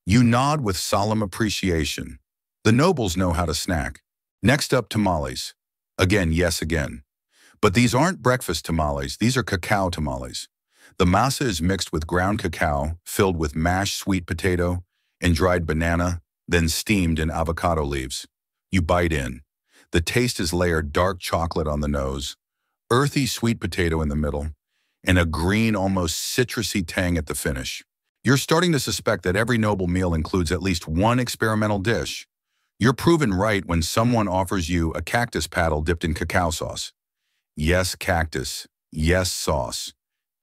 You nod with solemn appreciation. The nobles know how to snack. Next up, tamales. Again, yes again. But these aren't breakfast tamales, these are cacao tamales. The masa is mixed with ground cacao, filled with mashed sweet potato and dried banana, then steamed in avocado leaves. You bite in. The taste is layered dark chocolate on the nose, earthy sweet potato in the middle, and a green, almost citrusy tang at the finish. You're starting to suspect that every noble meal includes at least one experimental dish. You're proven right when someone offers you a cactus paddle dipped in cacao sauce. Yes, cactus. Yes, sauce.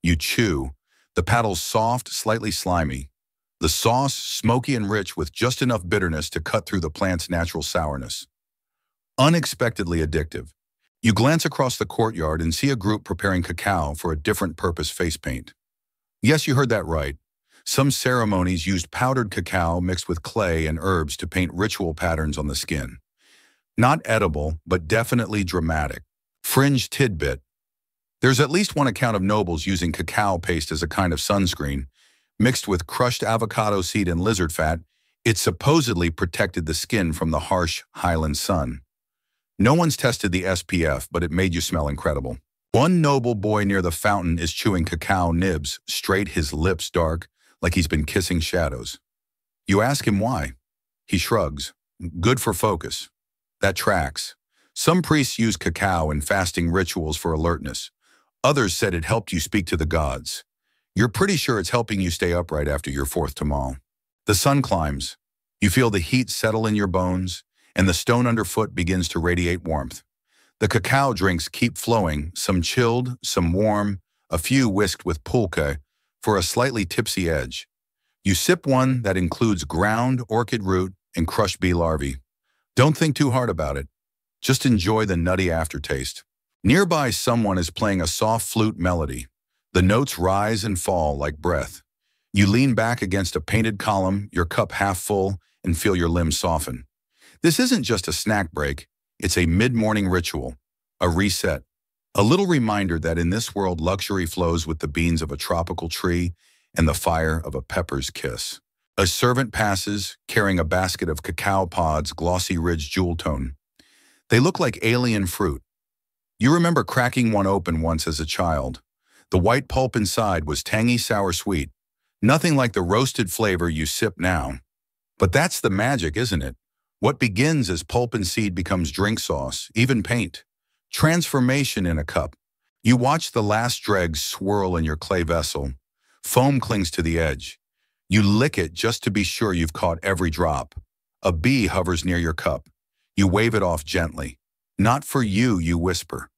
You chew. The paddle's soft, slightly slimy. The sauce, smoky and rich with just enough bitterness to cut through the plant's natural sourness. Unexpectedly addictive. You glance across the courtyard and see a group preparing cacao for a different purpose face paint. Yes, you heard that right. Some ceremonies used powdered cacao mixed with clay and herbs to paint ritual patterns on the skin. Not edible, but definitely dramatic. Fringe tidbit. There's at least one account of nobles using cacao paste as a kind of sunscreen. Mixed with crushed avocado seed and lizard fat, it supposedly protected the skin from the harsh Highland sun. No one's tested the SPF, but it made you smell incredible. One noble boy near the fountain is chewing cacao nibs, straight, his lips dark, like he's been kissing shadows. You ask him why. He shrugs. Good for focus. That tracks. Some priests use cacao in fasting rituals for alertness. Others said it helped you speak to the gods. You're pretty sure it's helping you stay upright after your fourth tamal. The sun climbs. You feel the heat settle in your bones, and the stone underfoot begins to radiate warmth. The cacao drinks keep flowing, some chilled, some warm, a few whisked with pulque, for a slightly tipsy edge. You sip one that includes ground orchid root and crushed bee larvae. Don't think too hard about it. Just enjoy the nutty aftertaste. Nearby, someone is playing a soft flute melody. The notes rise and fall like breath. You lean back against a painted column, your cup half full, and feel your limbs soften. This isn't just a snack break, it's a mid-morning ritual, a reset, a little reminder that in this world luxury flows with the beans of a tropical tree and the fire of a pepper's kiss. A servant passes, carrying a basket of cacao pods, glossy ridge jewel tone. They look like alien fruit. You remember cracking one open once as a child. The white pulp inside was tangy, sour, sweet. Nothing like the roasted flavor you sip now. But that's the magic, isn't it? What begins as pulp and seed becomes drink sauce, even paint. Transformation in a cup. You watch the last dregs swirl in your clay vessel. Foam clings to the edge. You lick it just to be sure you've caught every drop. A bee hovers near your cup. You wave it off gently. Not for you, you whisper.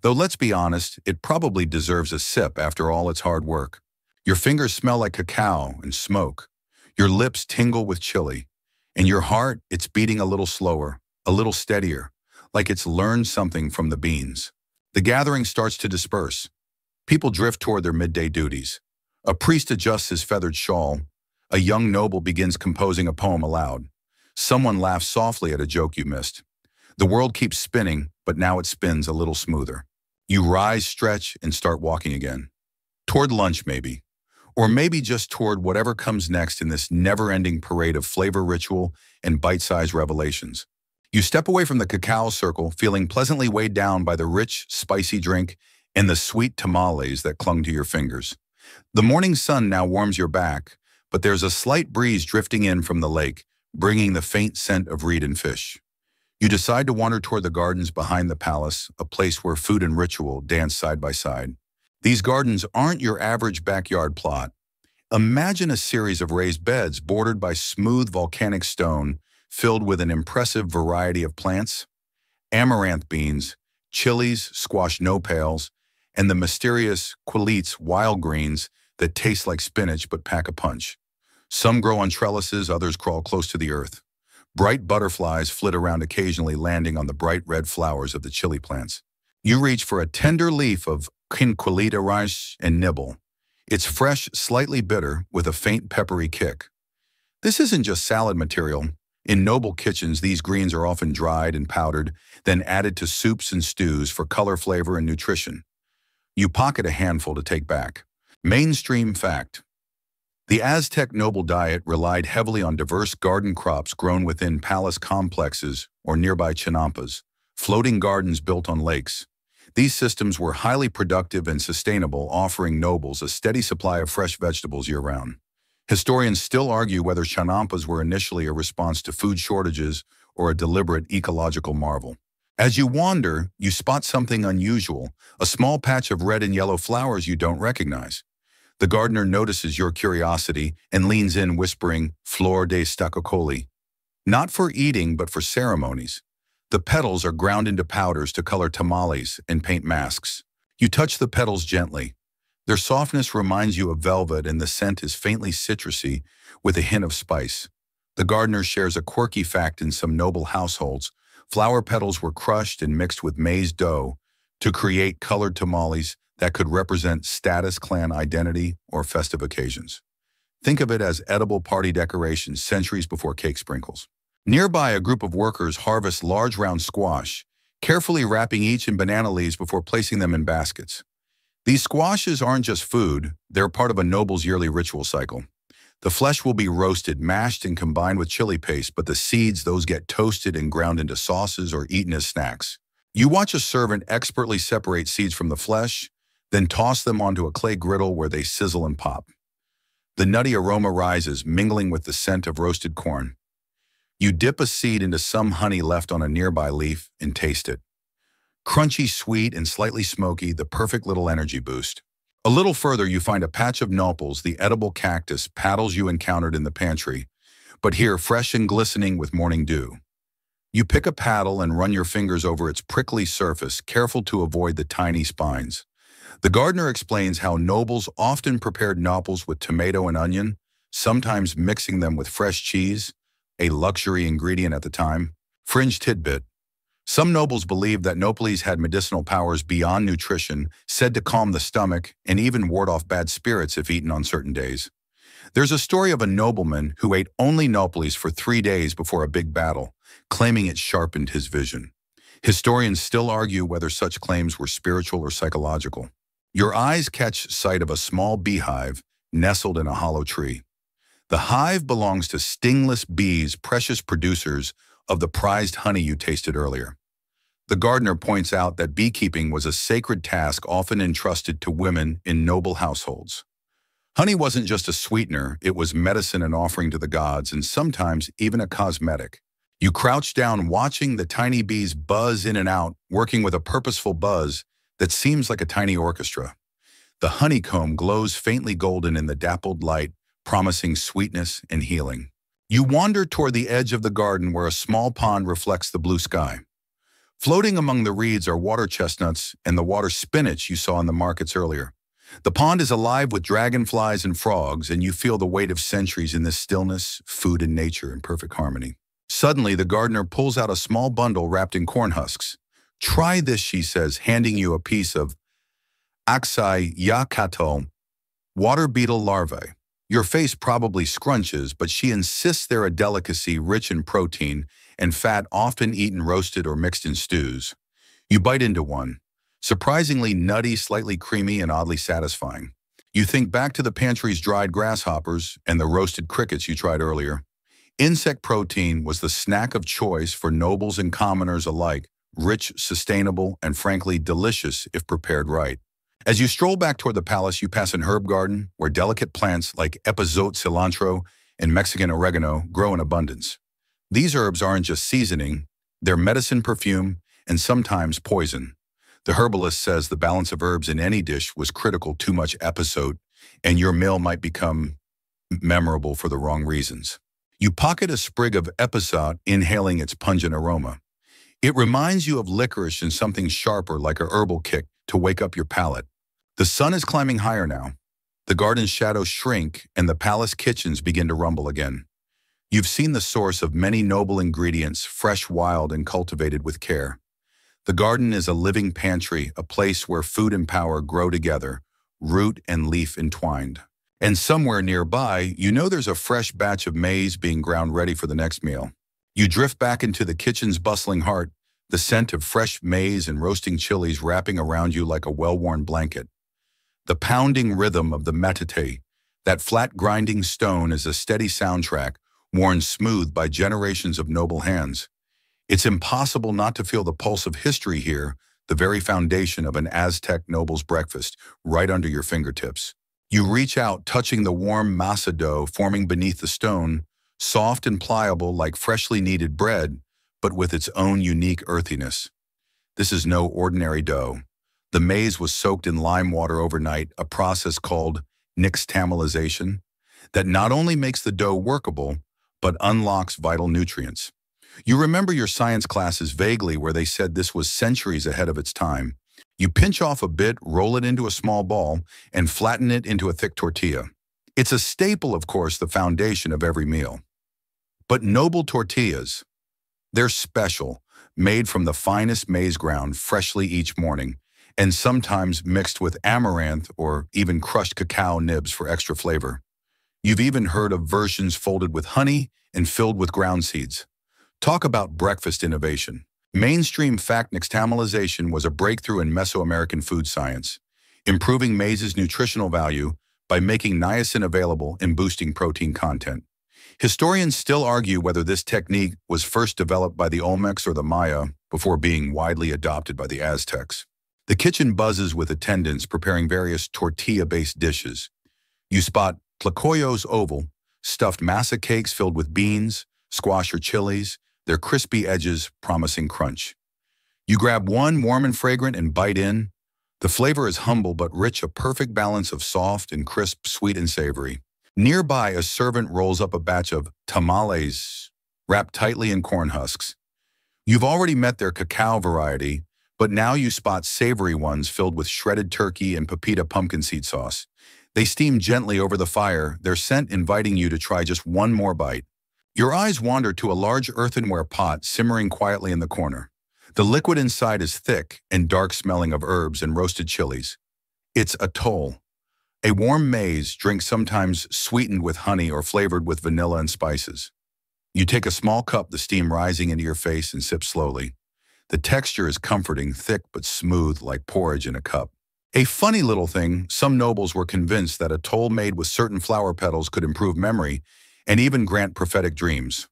Though let's be honest, it probably deserves a sip after all its hard work. Your fingers smell like cacao and smoke. Your lips tingle with chili. And your heart, it's beating a little slower, a little steadier, like it's learned something from the beans. The gathering starts to disperse. People drift toward their midday duties. A priest adjusts his feathered shawl. A young noble begins composing a poem aloud. Someone laughs softly at a joke you missed. The world keeps spinning, but now it spins a little smoother. You rise, stretch, and start walking again. Toward lunch, maybe. Or maybe just toward whatever comes next in this never-ending parade of flavor ritual and bite-sized revelations. You step away from the cacao circle, feeling pleasantly weighed down by the rich, spicy drink and the sweet tamales that clung to your fingers. The morning sun now warms your back, but there's a slight breeze drifting in from the lake, bringing the faint scent of reed and fish. You decide to wander toward the gardens behind the palace, a place where food and ritual dance side by side. These gardens aren't your average backyard plot. Imagine a series of raised beds bordered by smooth volcanic stone, filled with an impressive variety of plants, amaranth beans, chilies, squash nopals, and the mysterious quilites wild greens that taste like spinach but pack a punch. Some grow on trellises, others crawl close to the earth. Bright butterflies flit around, occasionally landing on the bright red flowers of the chili plants. You reach for a tender leaf of quinquilita rice and nibble. It's fresh, slightly bitter, with a faint peppery kick. This isn't just salad material. In noble kitchens, these greens are often dried and powdered, then added to soups and stews for color, flavor, and nutrition. You pocket a handful to take back. Mainstream fact: the Aztec noble diet relied heavily on diverse garden crops grown within palace complexes or nearby chinampas, floating gardens built on lakes. These systems were highly productive and sustainable, offering nobles a steady supply of fresh vegetables year-round. Historians still argue whether chinampas were initially a response to food shortages or a deliberate ecological marvel. As you wander, you spot something unusual, a small patch of red and yellow flowers you don't recognize. The gardener notices your curiosity and leans in, whispering, "Flor de stacocoli." Not for eating, but for ceremonies. The petals are ground into powders to color tamales and paint masks. You touch the petals gently. Their softness reminds you of velvet, and the scent is faintly citrusy with a hint of spice. The gardener shares a quirky fact: in some noble households, flower petals were crushed and mixed with maize dough to create colored tamales that could represent status, clan identity, or festive occasions. Think of it as edible party decorations centuries before cake sprinkles. Nearby, a group of workers harvest large round squash, carefully wrapping each in banana leaves before placing them in baskets. These squashes aren't just food, they're part of a noble's yearly ritual cycle. The flesh will be roasted, mashed, and combined with chili paste, but the seeds, those get toasted and ground into sauces or eaten as snacks. You watch a servant expertly separate seeds from the flesh, then toss them onto a clay griddle where they sizzle and pop. The nutty aroma rises, mingling with the scent of roasted corn. You dip a seed into some honey left on a nearby leaf and taste it. Crunchy, sweet, and slightly smoky, the perfect little energy boost. A little further, you find a patch of nopals, the edible cactus paddles you encountered in the pantry, but here fresh and glistening with morning dew. You pick a paddle and run your fingers over its prickly surface, careful to avoid the tiny spines. The gardener explains how nobles often prepared nopals with tomato and onion, sometimes mixing them with fresh cheese, a luxury ingredient at the time. Fringe tidbit: some nobles believed that nopales had medicinal powers beyond nutrition, said to calm the stomach and even ward off bad spirits if eaten on certain days. There's a story of a nobleman who ate only nopales for 3 days before a big battle, claiming it sharpened his vision. Historians still argue whether such claims were spiritual or psychological. Your eyes catch sight of a small beehive nestled in a hollow tree. The hive belongs to stingless bees, precious producers of the prized honey you tasted earlier. The gardener points out that beekeeping was a sacred task often entrusted to women in noble households. Honey wasn't just a sweetener, it was medicine, and offering to the gods, and sometimes even a cosmetic. You crouch down, watching the tiny bees buzz in and out, working with a purposeful buzz that seems like a tiny orchestra. The honeycomb glows faintly golden in the dappled light, promising sweetness and healing. You wander toward the edge of the garden where a small pond reflects the blue sky. Floating among the reeds are water chestnuts and the water spinach you saw in the markets earlier. The pond is alive with dragonflies and frogs, and you feel the weight of centuries in this stillness, food and nature in perfect harmony. Suddenly, the gardener pulls out a small bundle wrapped in corn husks. "Try this," she says, handing you a piece of Axai yakato, water beetle larvae. Your face probably scrunches, but she insists they're a delicacy rich in protein and fat, often eaten roasted or mixed in stews. You bite into one. Surprisingly nutty, slightly creamy, and oddly satisfying. You think back to the pantry's dried grasshoppers and the roasted crickets you tried earlier. Insect protein was the snack of choice for nobles and commoners alike, rich, sustainable, and frankly delicious if prepared right. As you stroll back toward the palace, you pass an herb garden where delicate plants like epazote cilantro and Mexican oregano grow in abundance. These herbs aren't just seasoning, they're medicine, perfume, and sometimes poison. The herbalist says the balance of herbs in any dish was critical. Too much epazote, and your meal might become memorable for the wrong reasons. You pocket a sprig of epazote, inhaling its pungent aroma. It reminds you of licorice and something sharper like a herbal kick to wake up your palate. The sun is climbing higher now. The garden's shadows shrink and the palace kitchens begin to rumble again. You've seen the source of many noble ingredients, fresh, wild, and cultivated with care. The garden is a living pantry, a place where food and power grow together, root and leaf entwined. And somewhere nearby, you know there's a fresh batch of maize being ground ready for the next meal. You drift back into the kitchen's bustling heart, the scent of fresh maize and roasting chilies wrapping around you like a well-worn blanket. The pounding rhythm of the metate, that flat grinding stone, is a steady soundtrack, worn smooth by generations of noble hands. It's impossible not to feel the pulse of history here, the very foundation of an Aztec noble's breakfast, right under your fingertips. You reach out, touching the warm masa dough forming beneath the stone, soft and pliable like freshly kneaded bread, but with its own unique earthiness. This is no ordinary dough. The maize was soaked in lime water overnight, a process called nixtamalization, that not only makes the dough workable, but unlocks vital nutrients. You remember your science classes vaguely where they said this was centuries ahead of its time. You pinch off a bit, roll it into a small ball, and flatten it into a thick tortilla. It's a staple, of course, the foundation of every meal. But noble tortillas, they're special, made from the finest maize ground freshly each morning, and sometimes mixed with amaranth or even crushed cacao nibs for extra flavor. You've even heard of versions folded with honey and filled with ground seeds. Talk about breakfast innovation. Mainstream fact nixtamalization was a breakthrough in Mesoamerican food science, improving maize's nutritional value by making niacin available and boosting protein content. Historians still argue whether this technique was first developed by the Olmecs or the Maya before being widely adopted by the Aztecs. The kitchen buzzes with attendants preparing various tortilla-based dishes. You spot tlacoyos oval, stuffed masa cakes filled with beans, squash or chilies, their crispy edges promising crunch. You grab one, warm and fragrant, and bite in. The flavor is humble but rich, a perfect balance of soft and crisp, sweet and savory. Nearby, a servant rolls up a batch of tamales, wrapped tightly in corn husks. You've already met their cacao variety, but now you spot savory ones filled with shredded turkey and pepita pumpkin seed sauce. They steam gently over the fire, their scent inviting you to try just one more bite. Your eyes wander to a large earthenware pot simmering quietly in the corner. The liquid inside is thick and dark, smelling of herbs and roasted chilies. It's atole, a warm maize drink sometimes sweetened with honey or flavored with vanilla and spices. You take a small cup, the steam rising into your face, and sip slowly. The texture is comforting, thick but smooth like porridge in a cup. A funny little thing, some nobles were convinced that atole made with certain flower petals could improve memory and even grant prophetic dreams.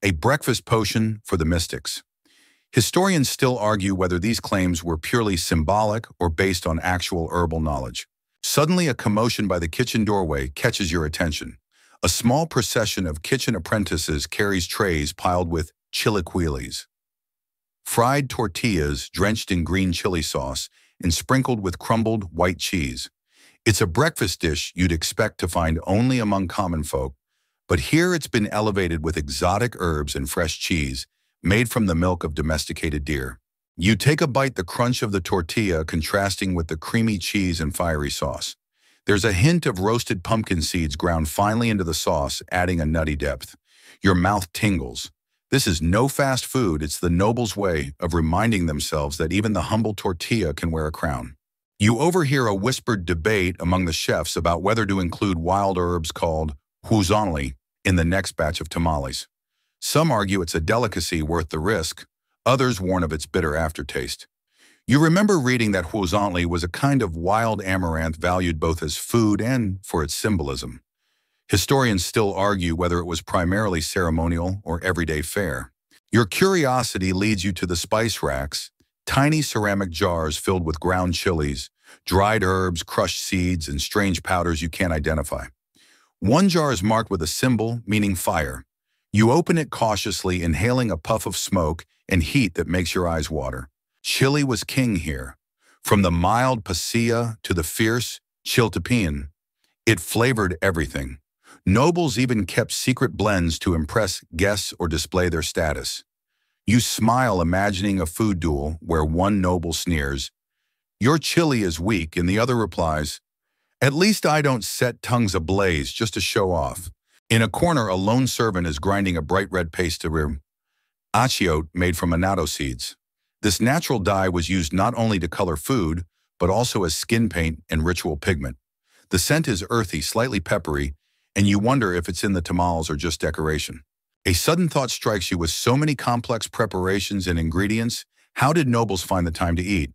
A breakfast potion for the mystics. Historians still argue whether these claims were purely symbolic or based on actual herbal knowledge. Suddenly, a commotion by the kitchen doorway catches your attention. A small procession of kitchen apprentices carries trays piled with chilaquiles, fried tortillas drenched in green chili sauce and sprinkled with crumbled white cheese. It's a breakfast dish you'd expect to find only among common folk, but here it's been elevated with exotic herbs and fresh cheese, made from the milk of domesticated deer. You take a bite, the crunch of the tortilla contrasting with the creamy cheese and fiery sauce. There's a hint of roasted pumpkin seeds ground finely into the sauce, adding a nutty depth. Your mouth tingles. This is no fast food, it's the noble's way of reminding themselves that even the humble tortilla can wear a crown. You overhear a whispered debate among the chefs about whether to include wild herbs called huizonli in the next batch of tamales. Some argue it's a delicacy worth the risk, others warn of its bitter aftertaste. You remember reading that huizonli was a kind of wild amaranth valued both as food and for its symbolism. Historians still argue whether it was primarily ceremonial or everyday fare. Your curiosity leads you to the spice racks, tiny ceramic jars filled with ground chilies, dried herbs, crushed seeds, and strange powders you can't identify. One jar is marked with a symbol meaning fire. You open it cautiously, inhaling a puff of smoke and heat that makes your eyes water. Chili was king here. From the mild pasilla to the fierce chiltepin, it flavored everything. Nobles even kept secret blends to impress guests or display their status. You smile, imagining a food duel where one noble sneers, "Your chili is weak," and the other replies, At least I don't set tongues ablaze just to show off. In a corner, a lone servant is grinding a bright red paste to achiote made from annatto seeds. This natural dye was used not only to color food, but also as skin paint and ritual pigment. The scent is earthy, slightly peppery, and you wonder if it's in the tamales or just decoration. A sudden thought strikes you. With so many complex preparations and ingredients, how did nobles find the time to eat?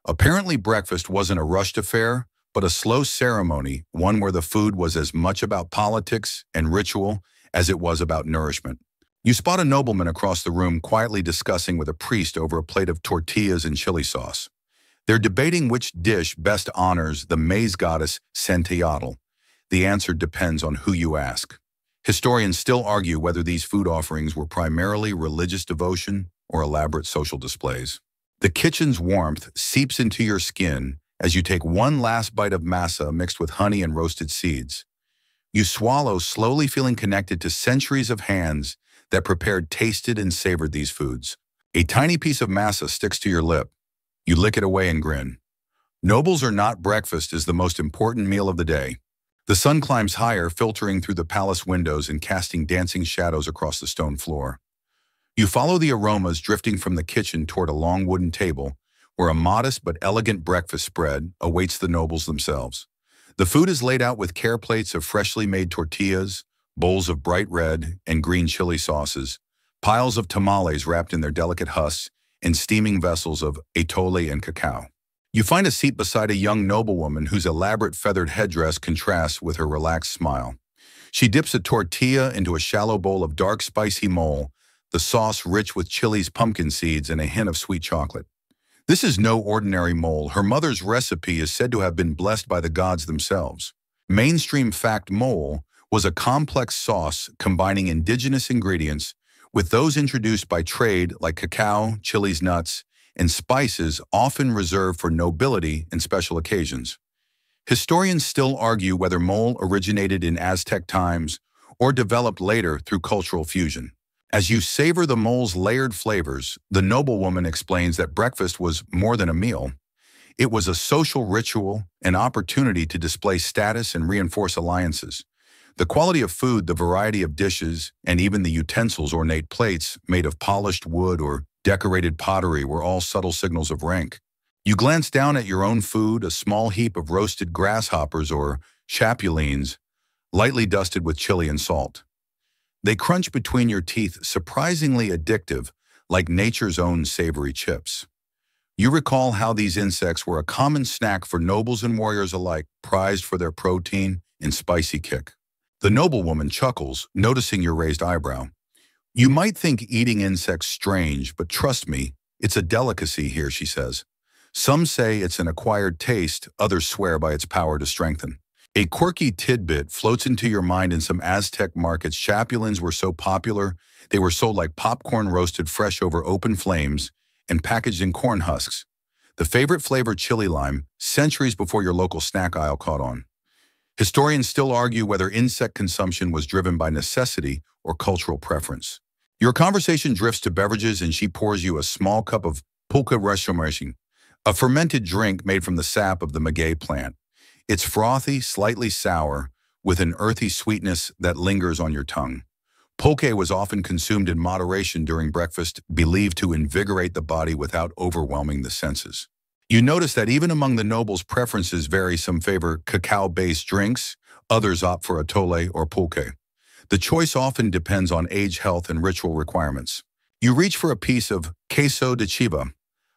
Apparently breakfast wasn't a rushed affair, but a slow ceremony, one where the food was as much about politics and ritual as it was about nourishment. You spot a nobleman across the room quietly discussing with a priest over a plate of tortillas and chili sauce. They're debating which dish best honors the maize goddess Centeotl. The answer depends on who you ask. Historians still argue whether these food offerings were primarily religious devotion or elaborate social displays. The kitchen's warmth seeps into your skin as you take one last bite of masa mixed with honey and roasted seeds. You swallow, slowly feeling connected to centuries of hands that prepared, tasted, and savored these foods. A tiny piece of masa sticks to your lip. You lick it away and grin. Nobles or not, breakfast is the most important meal of the day. The sun climbs higher, filtering through the palace windows and casting dancing shadows across the stone floor. You follow the aromas drifting from the kitchen toward a long wooden table, where a modest but elegant breakfast spread awaits the nobles themselves. The food is laid out with care plates of freshly made tortillas, bowls of bright red and green chili sauces, piles of tamales wrapped in their delicate husks, and steaming vessels of atole and cacao. You find a seat beside a young noblewoman whose elaborate feathered headdress contrasts with her relaxed smile. She dips a tortilla into a shallow bowl of dark, spicy mole, the sauce rich with chilies, pumpkin seeds, and a hint of sweet chocolate. This is no ordinary mole. Her mother's recipe is said to have been blessed by the gods themselves. Mainstream fact: mole was a complex sauce combining indigenous ingredients with those introduced by trade like cacao, chilies, nuts, and spices, often reserved for nobility and special occasions. Historians still argue whether mole originated in Aztec times or developed later through cultural fusion. As you savor the mole's layered flavors, the noblewoman explains that breakfast was more than a meal. It was a social ritual, an opportunity to display status and reinforce alliances. The quality of food, the variety of dishes, and even the utensils, ornate plates made of polished wood or decorated pottery, were all subtle signals of rank. You glance down at your own food, a small heap of roasted grasshoppers or chapulines, lightly dusted with chili and salt. They crunch between your teeth, surprisingly addictive, like nature's own savory chips. You recall how these insects were a common snack for nobles and warriors alike, prized for their protein and spicy kick. The noblewoman chuckles, noticing your raised eyebrow. You might think eating insects strange, but trust me, it's a delicacy here, she says. Some say it's an acquired taste, others swear by its power to strengthen. A quirky tidbit floats into your mind: in some Aztec markets, chapulines were so popular, they were sold like popcorn, roasted fresh over open flames and packaged in corn husks. The favorite flavor, chili lime, centuries before your local snack aisle caught on. Historians still argue whether insect consumption was driven by necessity or cultural preference. Your conversation drifts to beverages, and she pours you a small cup of pulque reshomation, a fermented drink made from the sap of the maguey plant. It's frothy, slightly sour, with an earthy sweetness that lingers on your tongue. Pulque was often consumed in moderation during breakfast, believed to invigorate the body without overwhelming the senses. You notice that even among the nobles, preferences vary. Some favor cacao-based drinks, others opt for atole or pulque. The choice often depends on age, health, and ritual requirements. You reach for a piece of queso de chiva,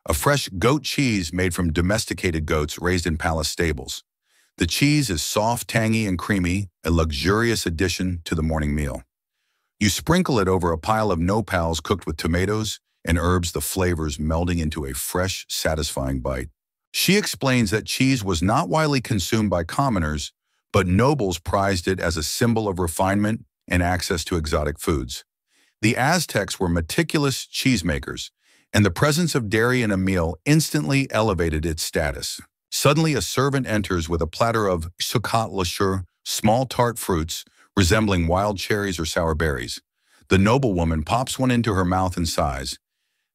a fresh goat cheese made from domesticated goats raised in palace stables. The cheese is soft, tangy, and creamy, a luxurious addition to the morning meal. You sprinkle it over a pile of nopals cooked with tomatoes and herbs, the flavors melding into a fresh, satisfying bite. She explains that cheese was not widely consumed by commoners, but nobles prized it as a symbol of refinement and access to exotic foods. The Aztecs were meticulous cheesemakers, and the presence of dairy in a meal instantly elevated its status. Suddenly, a servant enters with a platter of chocolat, small tart fruits resembling wild cherries or sour berries. The noblewoman pops one into her mouth and sighs.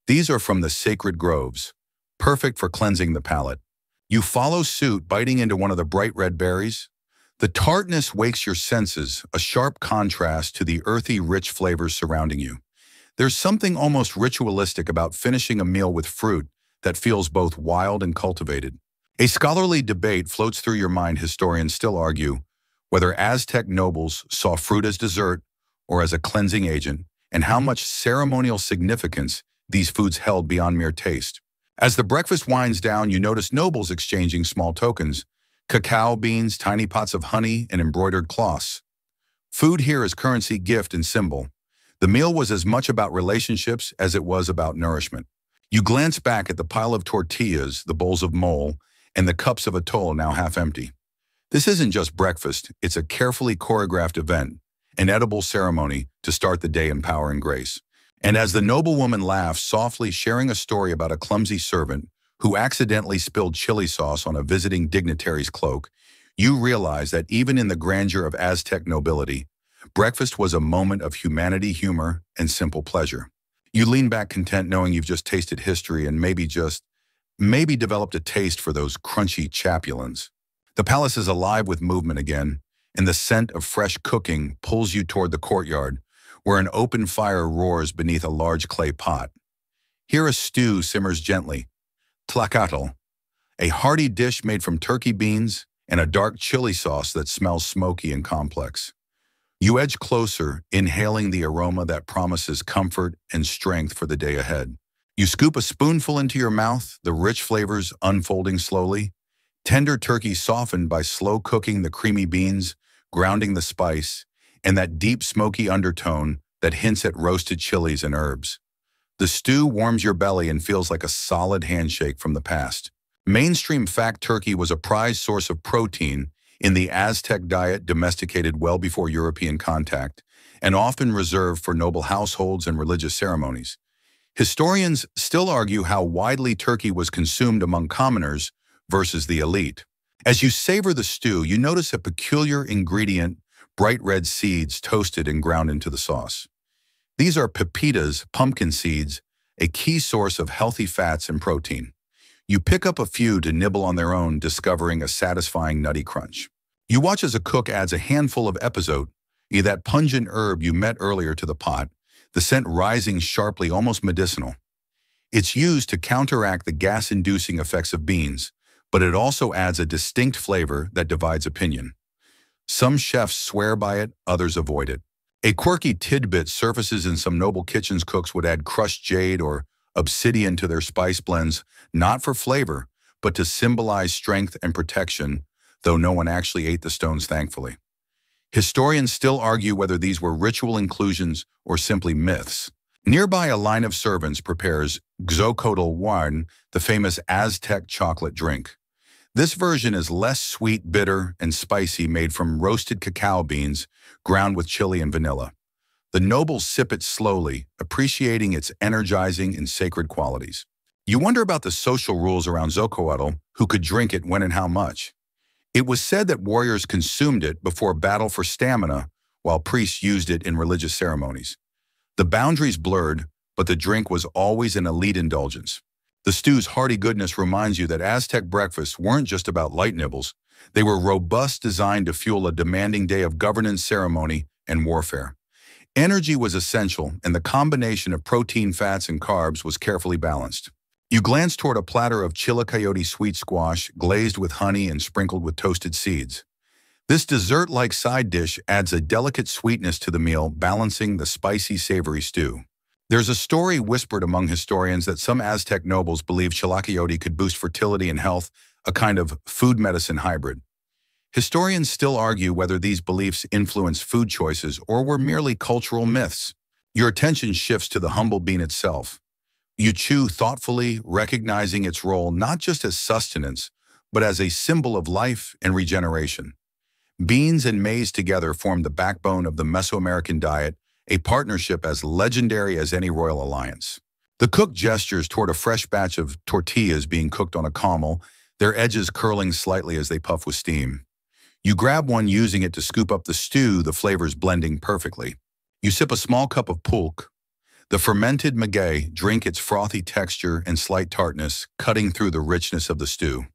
These are from the sacred groves, perfect for cleansing the palate. You follow suit, biting into one of the bright red berries. The tartness wakes your senses, a sharp contrast to the earthy, rich flavors surrounding you. There's something almost ritualistic about finishing a meal with fruit that feels both wild and cultivated. A scholarly debate floats through your mind. Historians still argue whether Aztec nobles saw fruit as dessert or as a cleansing agent, and how much ceremonial significance these foods held beyond mere taste. As the breakfast winds down, you notice nobles exchanging small tokens: cacao beans, tiny pots of honey, and embroidered cloths. Food here is currency, gift, and symbol. The meal was as much about relationships as it was about nourishment. You glance back at the pile of tortillas, the bowls of mole, and the cups of atole now half empty. This isn't just breakfast, it's a carefully choreographed event, an edible ceremony to start the day in power and grace. And as the noblewoman laughs softly, sharing a story about a clumsy servant who accidentally spilled chili sauce on a visiting dignitary's cloak, you realize that even in the grandeur of Aztec nobility, breakfast was a moment of humanity, humor, and simple pleasure. You lean back content knowing you've just tasted history and maybe developed a taste for those crunchy chapulines. The palace is alive with movement again, and the scent of fresh cooking pulls you toward the courtyard, where an open fire roars beneath a large clay pot. Here a stew simmers gently, tlacatl, a hearty dish made from turkey beans and a dark chili sauce that smells smoky and complex. You edge closer, inhaling the aroma that promises comfort and strength for the day ahead. You scoop a spoonful into your mouth, the rich flavors unfolding slowly. Tender turkey softened by slow cooking the creamy beans, grounding the spice, and that deep smoky undertone that hints at roasted chilies and herbs. The stew warms your belly and feels like a solid handshake from the past. Mainstream fact: turkey was a prized source of protein in the Aztec diet, domesticated well before European contact, and often reserved for noble households and religious ceremonies. Historians still argue how widely turkey was consumed among commoners versus the elite. As you savor the stew, you notice a peculiar ingredient: bright red seeds toasted and ground into the sauce. These are pepitas, pumpkin seeds, a key source of healthy fats and protein. You pick up a few to nibble on their own, discovering a satisfying nutty crunch. You watch as a cook adds a handful of epazote, that pungent herb you met earlier, to the pot, the scent rising sharply, almost medicinal. It's used to counteract the gas-inducing effects of beans, but it also adds a distinct flavor that divides opinion. Some chefs swear by it, others avoid it. A quirky tidbit surfaces in some noble kitchens: cooks would add crushed jade or obsidian to their spice blends, not for flavor, but to symbolize strength and protection, though no one actually ate the stones, thankfully. Historians still argue whether these were ritual inclusions or simply myths. Nearby, a line of servants prepares xochotl wine, the famous Aztec chocolate drink. This version is less sweet, bitter, and spicy, made from roasted cacao beans, ground with chili and vanilla. The nobles sip it slowly, appreciating its energizing and sacred qualities. You wonder about the social rules around xochotl, who could drink it, when, and how much. It was said that warriors consumed it before battle for stamina, while priests used it in religious ceremonies. The boundaries blurred, but the drink was always an elite indulgence. The stew's hearty goodness reminds you that Aztec breakfasts weren't just about light nibbles. They were robust, designed to fuel a demanding day of governance, ceremony, and warfare. Energy was essential, and the combination of protein, fats, and carbs was carefully balanced. You glance toward a platter of chilicoyote sweet squash, glazed with honey and sprinkled with toasted seeds. This dessert-like side dish adds a delicate sweetness to the meal, balancing the spicy, savory stew. There's a story whispered among historians that some Aztec nobles believed chilacayote could boost fertility and health, a kind of food medicine hybrid. Historians still argue whether these beliefs influenced food choices or were merely cultural myths. Your attention shifts to the humble bean itself. You chew thoughtfully, recognizing its role not just as sustenance, but as a symbol of life and regeneration. Beans and maize together form the backbone of the Mesoamerican diet, a partnership as legendary as any royal alliance. The cook gestures toward a fresh batch of tortillas being cooked on a comal, their edges curling slightly as they puff with steam. You grab one, using it to scoop up the stew, the flavors blending perfectly. You sip a small cup of pulque, the fermented maguey, drink, its frothy texture and slight tartness cutting through the richness of the stew.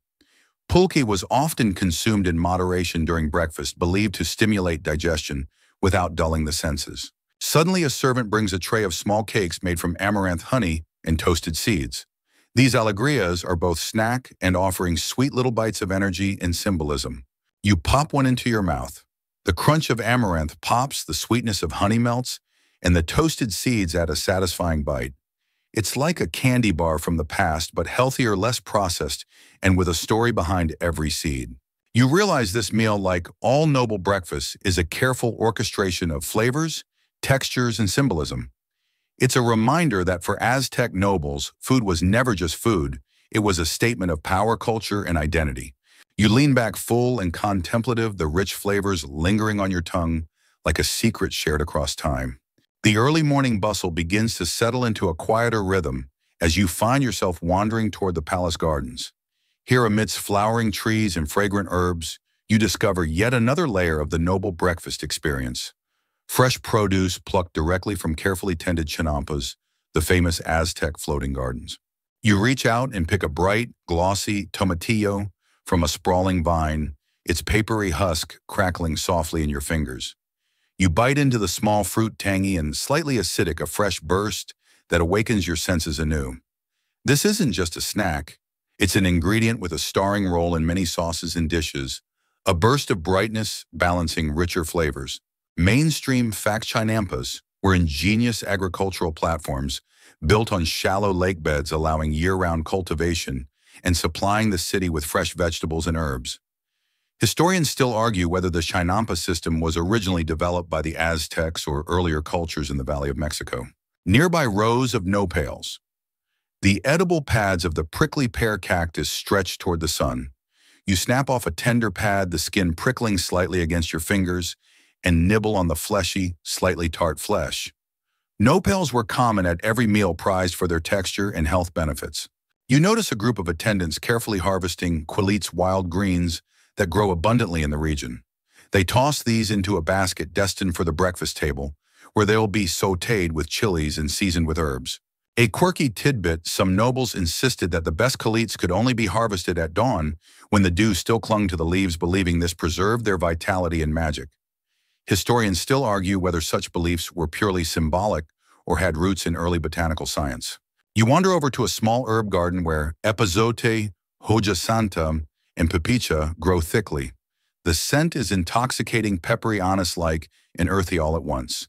Pulque was often consumed in moderation during breakfast, believed to stimulate digestion without dulling the senses. Suddenly, a servant brings a tray of small cakes made from amaranth honey and toasted seeds. These alegrias are both snack and offering sweet little bites of energy and symbolism. You pop one into your mouth. The crunch of amaranth pops, the sweetness of honey melts, and the toasted seeds add a satisfying bite. It's like a candy bar from the past, but healthier, less processed, and with a story behind every seed. You realize this meal, like all noble breakfasts, is a careful orchestration of flavors, textures, and symbolism. It's a reminder that for Aztec nobles, food was never just food, it was a statement of power, culture, and identity. You lean back full and contemplative, the rich flavors lingering on your tongue like a secret shared across time. The early morning bustle begins to settle into a quieter rhythm as you find yourself wandering toward the palace gardens. Here, amidst flowering trees and fragrant herbs, you discover yet another layer of the noble breakfast experience. Fresh produce plucked directly from carefully tended chinampas, the famous Aztec floating gardens. You reach out and pick a bright, glossy tomatillo from a sprawling vine, its papery husk crackling softly in your fingers. You bite into the small fruit, tangy and slightly acidic, a fresh burst that awakens your senses anew. This isn't just a snack. It's an ingredient with a starring role in many sauces and dishes, a burst of brightness balancing richer flavors. Mainstream fact chinampas were ingenious agricultural platforms built on shallow lake beds, allowing year-round cultivation and supplying the city with fresh vegetables and herbs. Historians still argue whether the chinampa system was originally developed by the Aztecs or earlier cultures in the Valley of Mexico. Nearby, rows of nopals. The edible pads of the prickly pear cactus stretch toward the sun. You snap off a tender pad, the skin prickling slightly against your fingers, and nibble on the fleshy, slightly tart flesh. Nopals were common at every meal, prized for their texture and health benefits. You notice a group of attendants carefully harvesting Quilit's wild greens that grow abundantly in the region. They toss these into a basket destined for the breakfast table, where they'll be sautéed with chilies and seasoned with herbs. A quirky tidbit: some nobles insisted that the best Quilits could only be harvested at dawn when the dew still clung to the leaves, believing this preserved their vitality and magic. Historians still argue whether such beliefs were purely symbolic or had roots in early botanical science. You wander over to a small herb garden where epazote, hoja santa, and pepicha grow thickly. The scent is intoxicating, peppery, anise-like, and earthy all at once.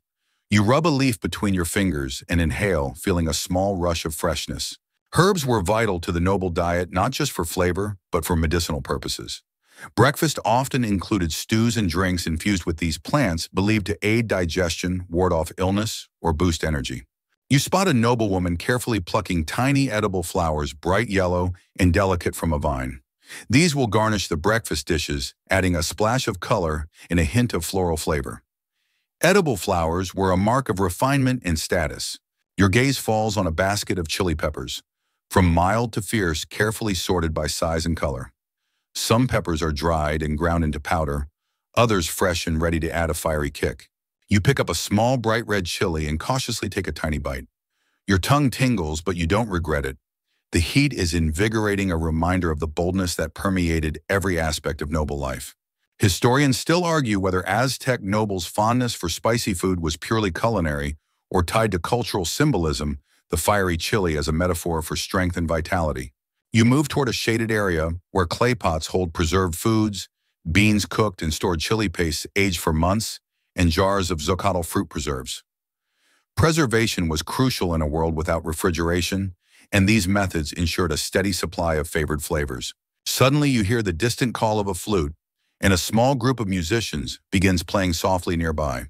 You rub a leaf between your fingers and inhale, feeling a small rush of freshness. Herbs were vital to the noble diet, not just for flavor, but for medicinal purposes. Breakfast often included stews and drinks infused with these plants, believed to aid digestion, ward off illness, or boost energy. You spot a noblewoman carefully plucking tiny edible flowers, bright yellow and delicate, from a vine. These will garnish the breakfast dishes, adding a splash of color and a hint of floral flavor. Edible flowers were a mark of refinement and status. Your gaze falls on a basket of chili peppers, from mild to fierce, carefully sorted by size and color. Some peppers are dried and ground into powder, others fresh and ready to add a fiery kick. You pick up a small, bright red chili and cautiously take a tiny bite. Your tongue tingles, but you don't regret it. The heat is invigorating, a reminder of the boldness that permeated every aspect of noble life. Historians still argue whether Aztec nobles' fondness for spicy food was purely culinary or tied to cultural symbolism, the fiery chili as a metaphor for strength and vitality. You move toward a shaded area where clay pots hold preserved foods, beans cooked and stored chili paste aged for months, and jars of zocotl fruit preserves. Preservation was crucial in a world without refrigeration, and these methods ensured a steady supply of favored flavors. Suddenly, you hear the distant call of a flute, and a small group of musicians begins playing softly nearby.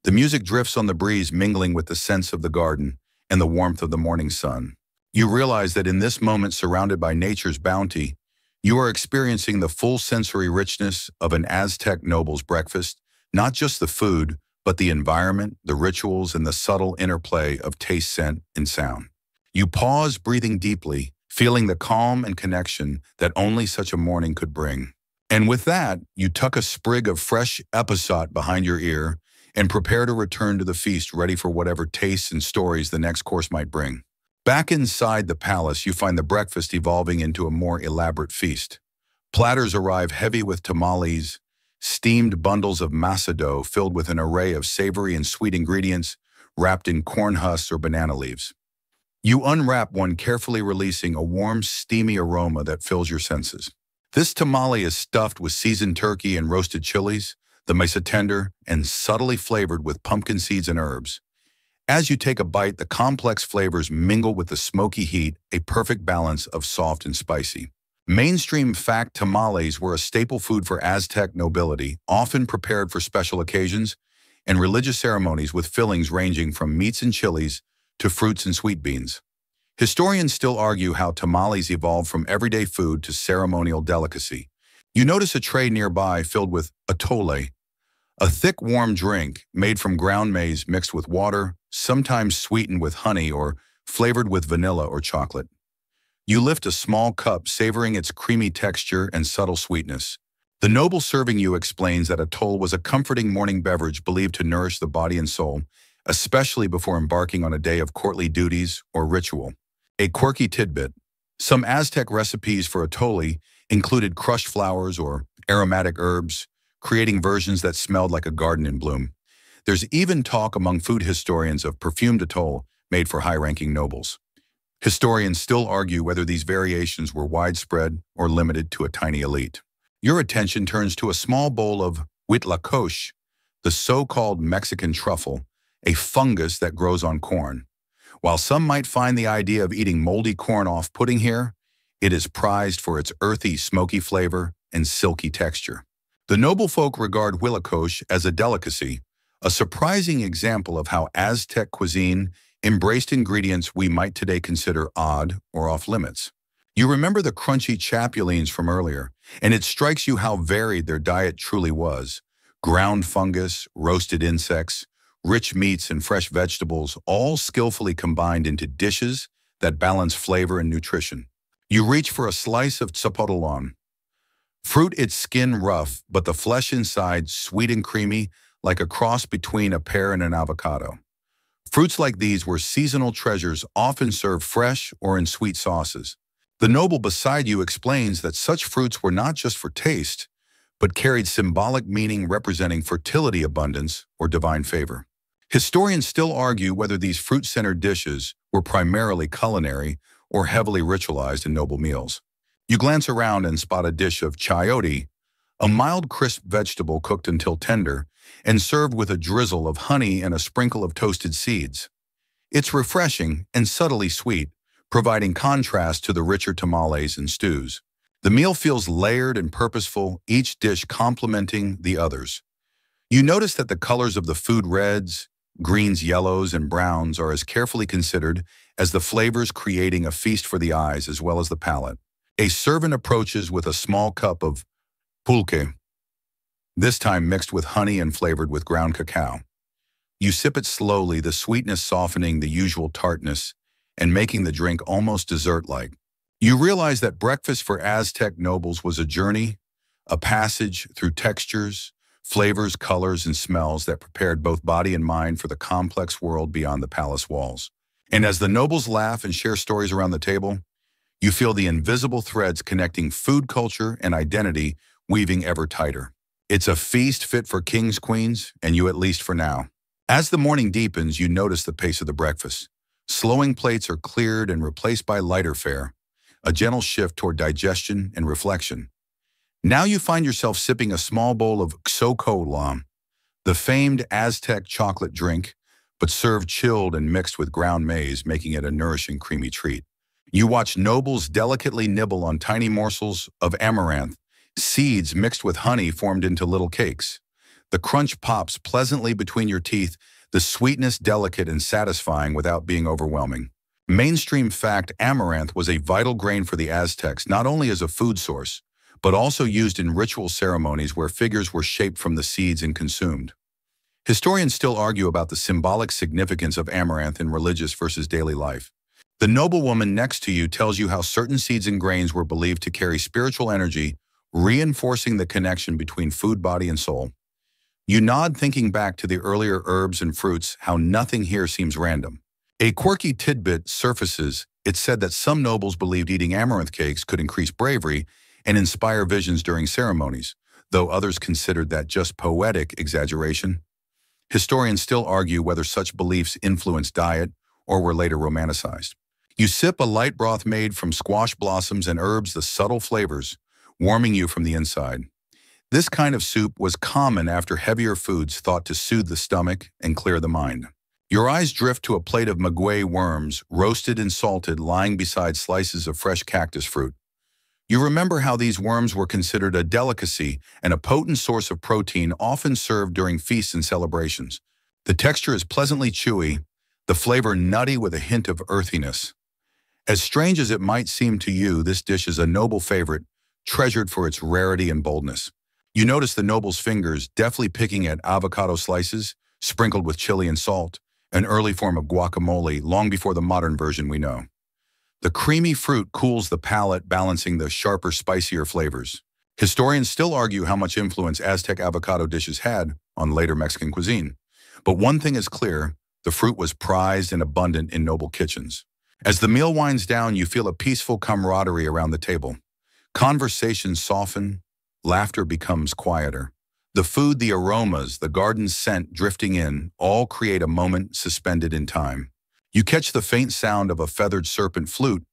The music drifts on the breeze, mingling with the scents of the garden and the warmth of the morning sun. You realize that in this moment, surrounded by nature's bounty, you are experiencing the full sensory richness of an Aztec noble's breakfast, not just the food, but the environment, the rituals, and the subtle interplay of taste, scent, and sound. You pause, breathing deeply, feeling the calm and connection that only such a morning could bring. And with that, you tuck a sprig of fresh epicot behind your ear and prepare to return to the feast, ready for whatever tastes and stories the next course might bring. Back inside the palace, you find the breakfast evolving into a more elaborate feast. Platters arrive heavy with tamales, steamed bundles of masa dough filled with an array of savory and sweet ingredients wrapped in corn husks or banana leaves. You unwrap one, carefully releasing a warm, steamy aroma that fills your senses. This tamale is stuffed with seasoned turkey and roasted chilies, the mesa tender, and subtly flavored with pumpkin seeds and herbs. As you take a bite, the complex flavors mingle with the smoky heat, a perfect balance of soft and spicy. Mainstream fact: tamales were a staple food for Aztec nobility, often prepared for special occasions and religious ceremonies, with fillings ranging from meats and chilies to fruits and sweet beans. Historians still argue how tamales evolved from everyday food to ceremonial delicacy. You notice a tray nearby filled with atole, a thick, warm drink made from ground maize mixed with water, sometimes sweetened with honey or flavored with vanilla or chocolate. You lift a small cup, savoring its creamy texture and subtle sweetness. The noble serving you explains that atole was a comforting morning beverage believed to nourish the body and soul, especially before embarking on a day of courtly duties or ritual. A quirky tidbit: some Aztec recipes for atole included crushed flowers or aromatic herbs, creating versions that smelled like a garden in bloom. There's even talk among food historians of perfumed atole made for high-ranking nobles. Historians still argue whether these variations were widespread or limited to a tiny elite. Your attention turns to a small bowl of huitlacoche, the so-called Mexican truffle, a fungus that grows on corn. While some might find the idea of eating moldy corn off-putting here, it is prized for its earthy, smoky flavor and silky texture. The noble folk regard huitlacoche as a delicacy, a surprising example of how Aztec cuisine embraced ingredients we might today consider odd or off-limits. You remember the crunchy chapulines from earlier, and it strikes you how varied their diet truly was. Ground fungus, roasted insects, rich meats, and fresh vegetables, all skillfully combined into dishes that balance flavor and nutrition. You reach for a slice of tzapotolon. Fruit, its skin rough, but the flesh inside sweet and creamy, like a cross between a pear and an avocado. Fruits like these were seasonal treasures, often served fresh or in sweet sauces. The noble beside you explains that such fruits were not just for taste, but carried symbolic meaning representing fertility, abundance, or divine favor. Historians still argue whether these fruit-centered dishes were primarily culinary or heavily ritualized in noble meals. You glance around and spot a dish of chayote, a mild, crisp vegetable cooked until tender and served with a drizzle of honey and a sprinkle of toasted seeds. It's refreshing and subtly sweet, providing contrast to the richer tamales and stews. The meal feels layered and purposeful, each dish complementing the others. You notice that the colors of the food, reds, greens, yellows, and browns, are as carefully considered as the flavors, creating a feast for the eyes as well as the palate. A servant approaches with a small cup of pulque, this time mixed with honey and flavored with ground cacao. You sip it slowly, the sweetness softening the usual tartness and making the drink almost dessert-like. You realize that breakfast for Aztec nobles was a journey, a passage through textures, flavors, colors, and smells that prepared both body and mind for the complex world beyond the palace walls. And as the nobles laugh and share stories around the table, you feel the invisible threads connecting food culture and identity weaving ever tighter. It's a feast fit for kings, queens, and you, at least for now. As the morning deepens, you notice the pace of the breakfast. Slowing plates are cleared and replaced by lighter fare, a gentle shift toward digestion and reflection. Now you find yourself sipping a small bowl of xocolam, the famed Aztec chocolate drink, but served chilled and mixed with ground maize, making it a nourishing, creamy treat. You watch nobles delicately nibble on tiny morsels of amaranth, seeds mixed with honey formed into little cakes. The crunch pops pleasantly between your teeth, the sweetness delicate and satisfying without being overwhelming. Mainstream fact: amaranth was a vital grain for the Aztecs, not only as a food source, but also used in ritual ceremonies where figures were shaped from the seeds and consumed. Historians still argue about the symbolic significance of amaranth in religious versus daily life. The noblewoman next to you tells you how certain seeds and grains were believed to carry spiritual energy, reinforcing the connection between food, body, and soul. You nod, thinking back to the earlier herbs and fruits, how nothing here seems random. A quirky tidbit surfaces. It's said that some nobles believed eating amaranth cakes could increase bravery and inspire visions during ceremonies, though others considered that just poetic exaggeration. Historians still argue whether such beliefs influenced diet or were later romanticized. You sip a light broth made from squash blossoms and herbs, the subtle flavors, warming you from the inside. This kind of soup was common after heavier foods thought to soothe the stomach and clear the mind. Your eyes drift to a plate of maguey worms, roasted and salted, lying beside slices of fresh cactus fruit. You remember how these worms were considered a delicacy and a potent source of protein often served during feasts and celebrations. The texture is pleasantly chewy, the flavor nutty with a hint of earthiness. As strange as it might seem to you, this dish is a noble favorite, treasured for its rarity and boldness. You notice the noble's fingers deftly picking at avocado slices, sprinkled with chili and salt, an early form of guacamole long before the modern version we know. The creamy fruit cools the palate, balancing the sharper, spicier flavors. Historians still argue how much influence Aztec avocado dishes had on later Mexican cuisine. But one thing is clear, the fruit was prized and abundant in noble kitchens. As the meal winds down, you feel a peaceful camaraderie around the table. Conversations soften, laughter becomes quieter. The food, the aromas, the garden scent drifting in, all create a moment suspended in time. You catch the faint sound of a feathered serpent flute,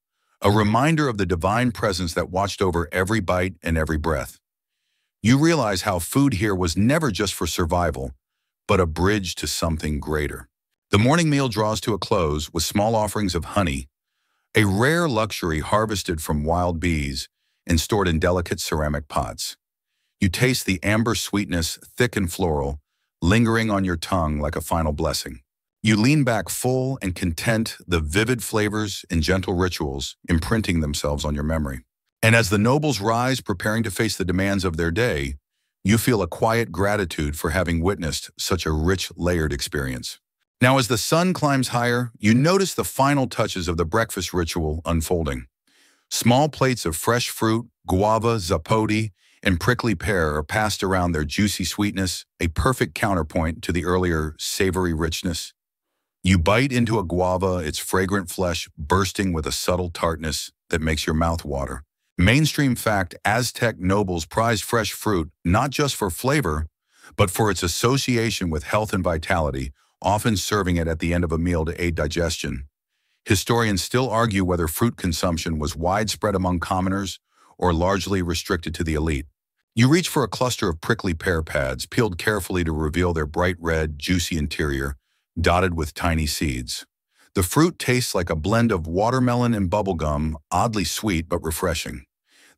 a reminder of the divine presence that watched over every bite and every breath. You realize how food here was never just for survival, but a bridge to something greater. The morning meal draws to a close with small offerings of honey, a rare luxury harvested from wild bees and stored in delicate ceramic pots. You taste the amber sweetness, thick and floral, lingering on your tongue like a final blessing. You lean back full and content, the vivid flavors and gentle rituals imprinting themselves on your memory. And as the nobles rise, preparing to face the demands of their day, you feel a quiet gratitude for having witnessed such a rich, layered experience. Now, as the sun climbs higher, you notice the final touches of the breakfast ritual unfolding. Small plates of fresh fruit, guava, zapote, and prickly pear are passed around, their juicy sweetness, a perfect counterpoint to the earlier savory richness. You bite into a guava, its fragrant flesh bursting with a subtle tartness that makes your mouth water. Mainstream fact, Aztec nobles prized fresh fruit not just for flavor, but for its association with health and vitality, often serving it at the end of a meal to aid digestion. Historians still argue whether fruit consumption was widespread among commoners or largely restricted to the elite. You reach for a cluster of prickly pear pads, peeled carefully to reveal their bright red, juicy interior, dotted with tiny seeds. The fruit tastes like a blend of watermelon and bubblegum, oddly sweet but refreshing.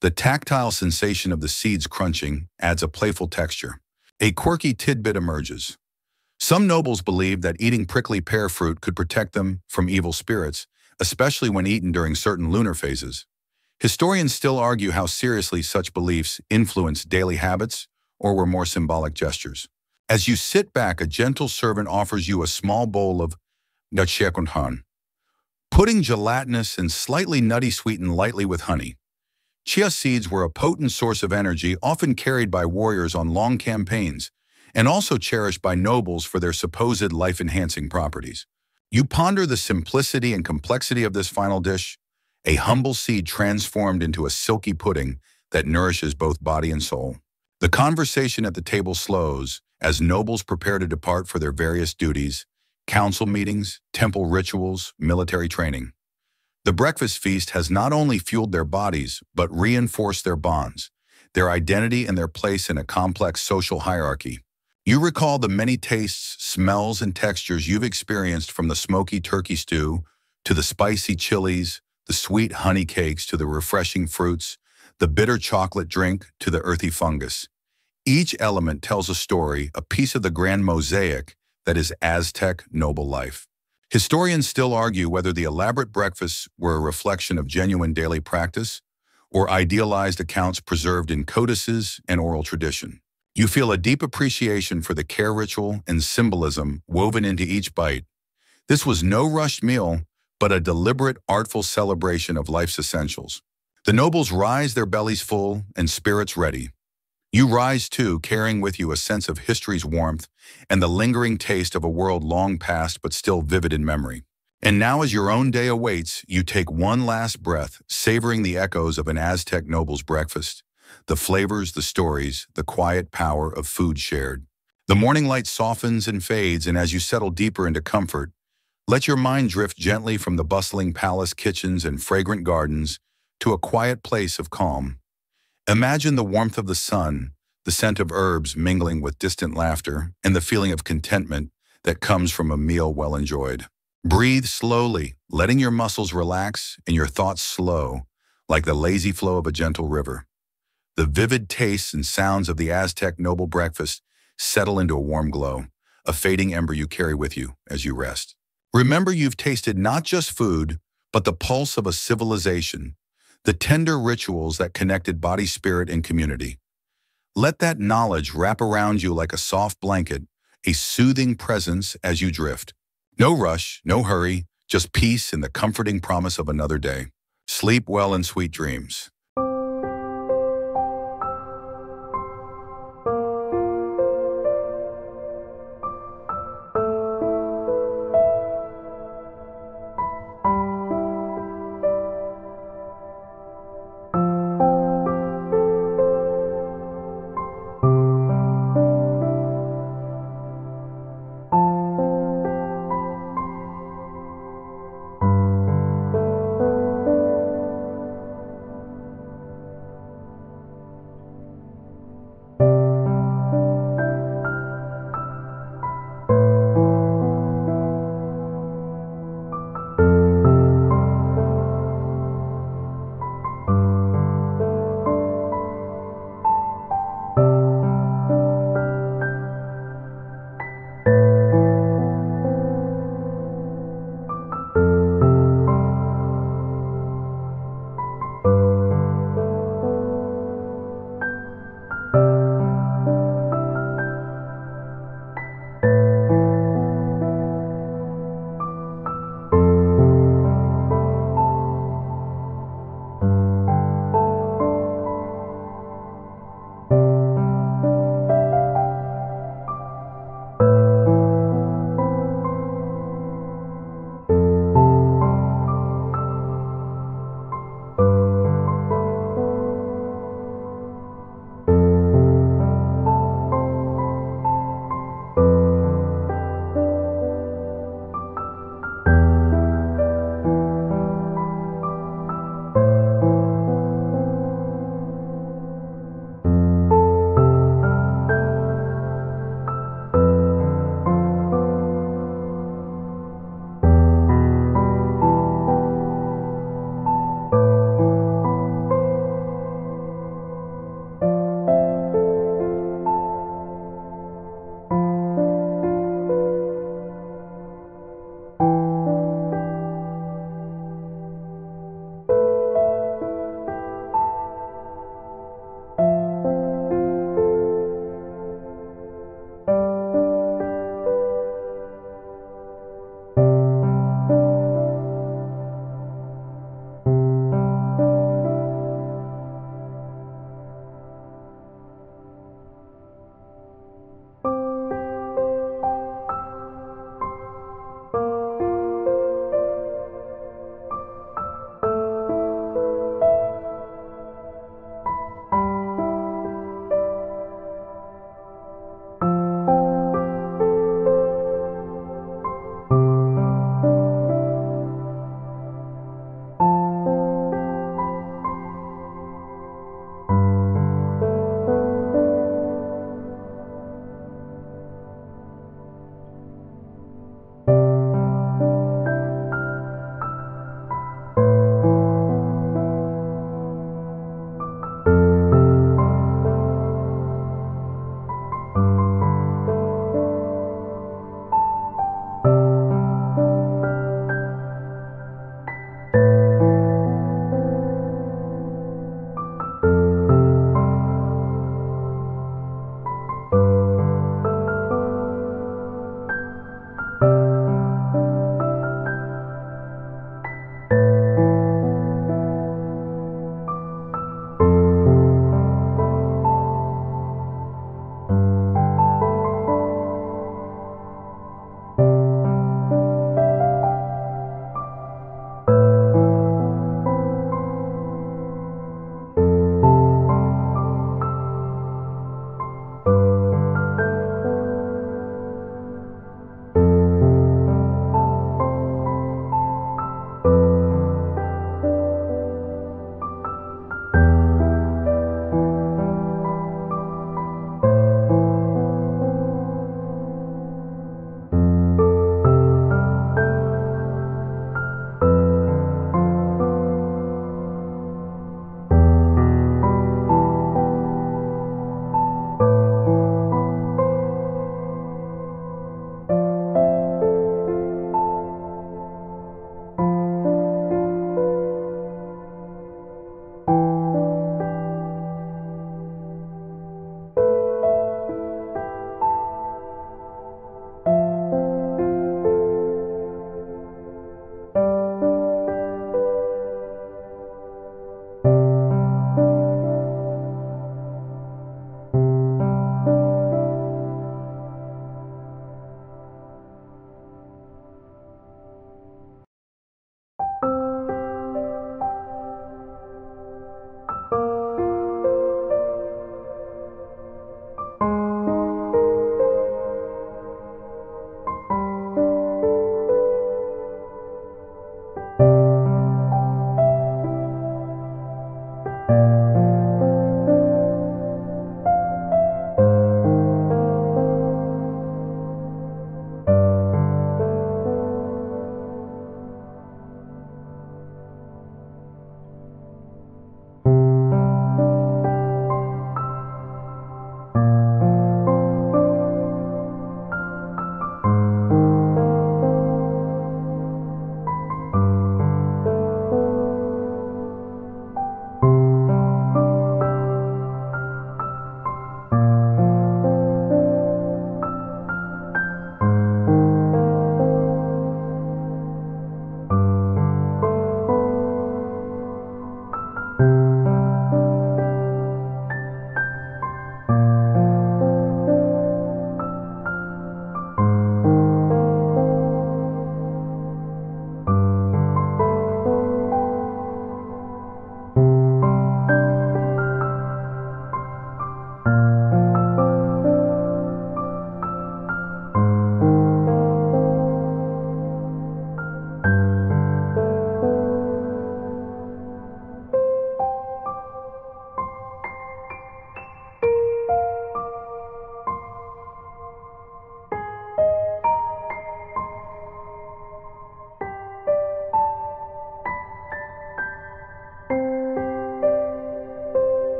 The tactile sensation of the seeds crunching adds a playful texture. A quirky tidbit emerges. Some nobles believed that eating prickly pear fruit could protect them from evil spirits, especially when eaten during certain lunar phases. Historians still argue how seriously such beliefs influenced daily habits or were more symbolic gestures. As you sit back, a gentle servant offers you a small bowl of chia, pudding gelatinous and slightly nutty, sweetened lightly with honey. Chia seeds were a potent source of energy, often carried by warriors on long campaigns, and also cherished by nobles for their supposed life-enhancing properties. You ponder the simplicity and complexity of this final dish, a humble seed transformed into a silky pudding that nourishes both body and soul. The conversation at the table slows as nobles prepare to depart for their various duties, council meetings, temple rituals, military training. The breakfast feast has not only fueled their bodies, but reinforced their bonds, their identity and their place in a complex social hierarchy. You recall the many tastes, smells, and textures you've experienced, from the smoky turkey stew to the spicy chilies, the sweet honey cakes to the refreshing fruits, the bitter chocolate drink to the earthy fungus. Each element tells a story, a piece of the grand mosaic that is Aztec noble life. Historians still argue whether the elaborate breakfasts were a reflection of genuine daily practice or idealized accounts preserved in codices and oral tradition. You feel a deep appreciation for the care ritual and symbolism woven into each bite. This was no rushed meal, but a deliberate, artful celebration of life's essentials. The nobles rise, their bellies full and spirits ready. You rise too, carrying with you a sense of history's warmth and the lingering taste of a world long past but still vivid in memory. And now, as your own day awaits, you take one last breath, savoring the echoes of an Aztec noble's breakfast. The flavors, the stories, the quiet power of food shared. The morning light softens and fades, and as you settle deeper into comfort, let your mind drift gently from the bustling palace kitchens and fragrant gardens to a quiet place of calm. Imagine the warmth of the sun, the scent of herbs mingling with distant laughter, and the feeling of contentment that comes from a meal well enjoyed. Breathe slowly, letting your muscles relax and your thoughts slow, like the lazy flow of a gentle river. The vivid tastes and sounds of the Aztec noble breakfast settle into a warm glow, a fading ember you carry with you as you rest. Remember, you've tasted not just food, but the pulse of a civilization, the tender rituals that connected body, spirit, and community. Let that knowledge wrap around you like a soft blanket, a soothing presence as you drift. No rush, no hurry, just peace and the comforting promise of another day. Sleep well and sweet dreams.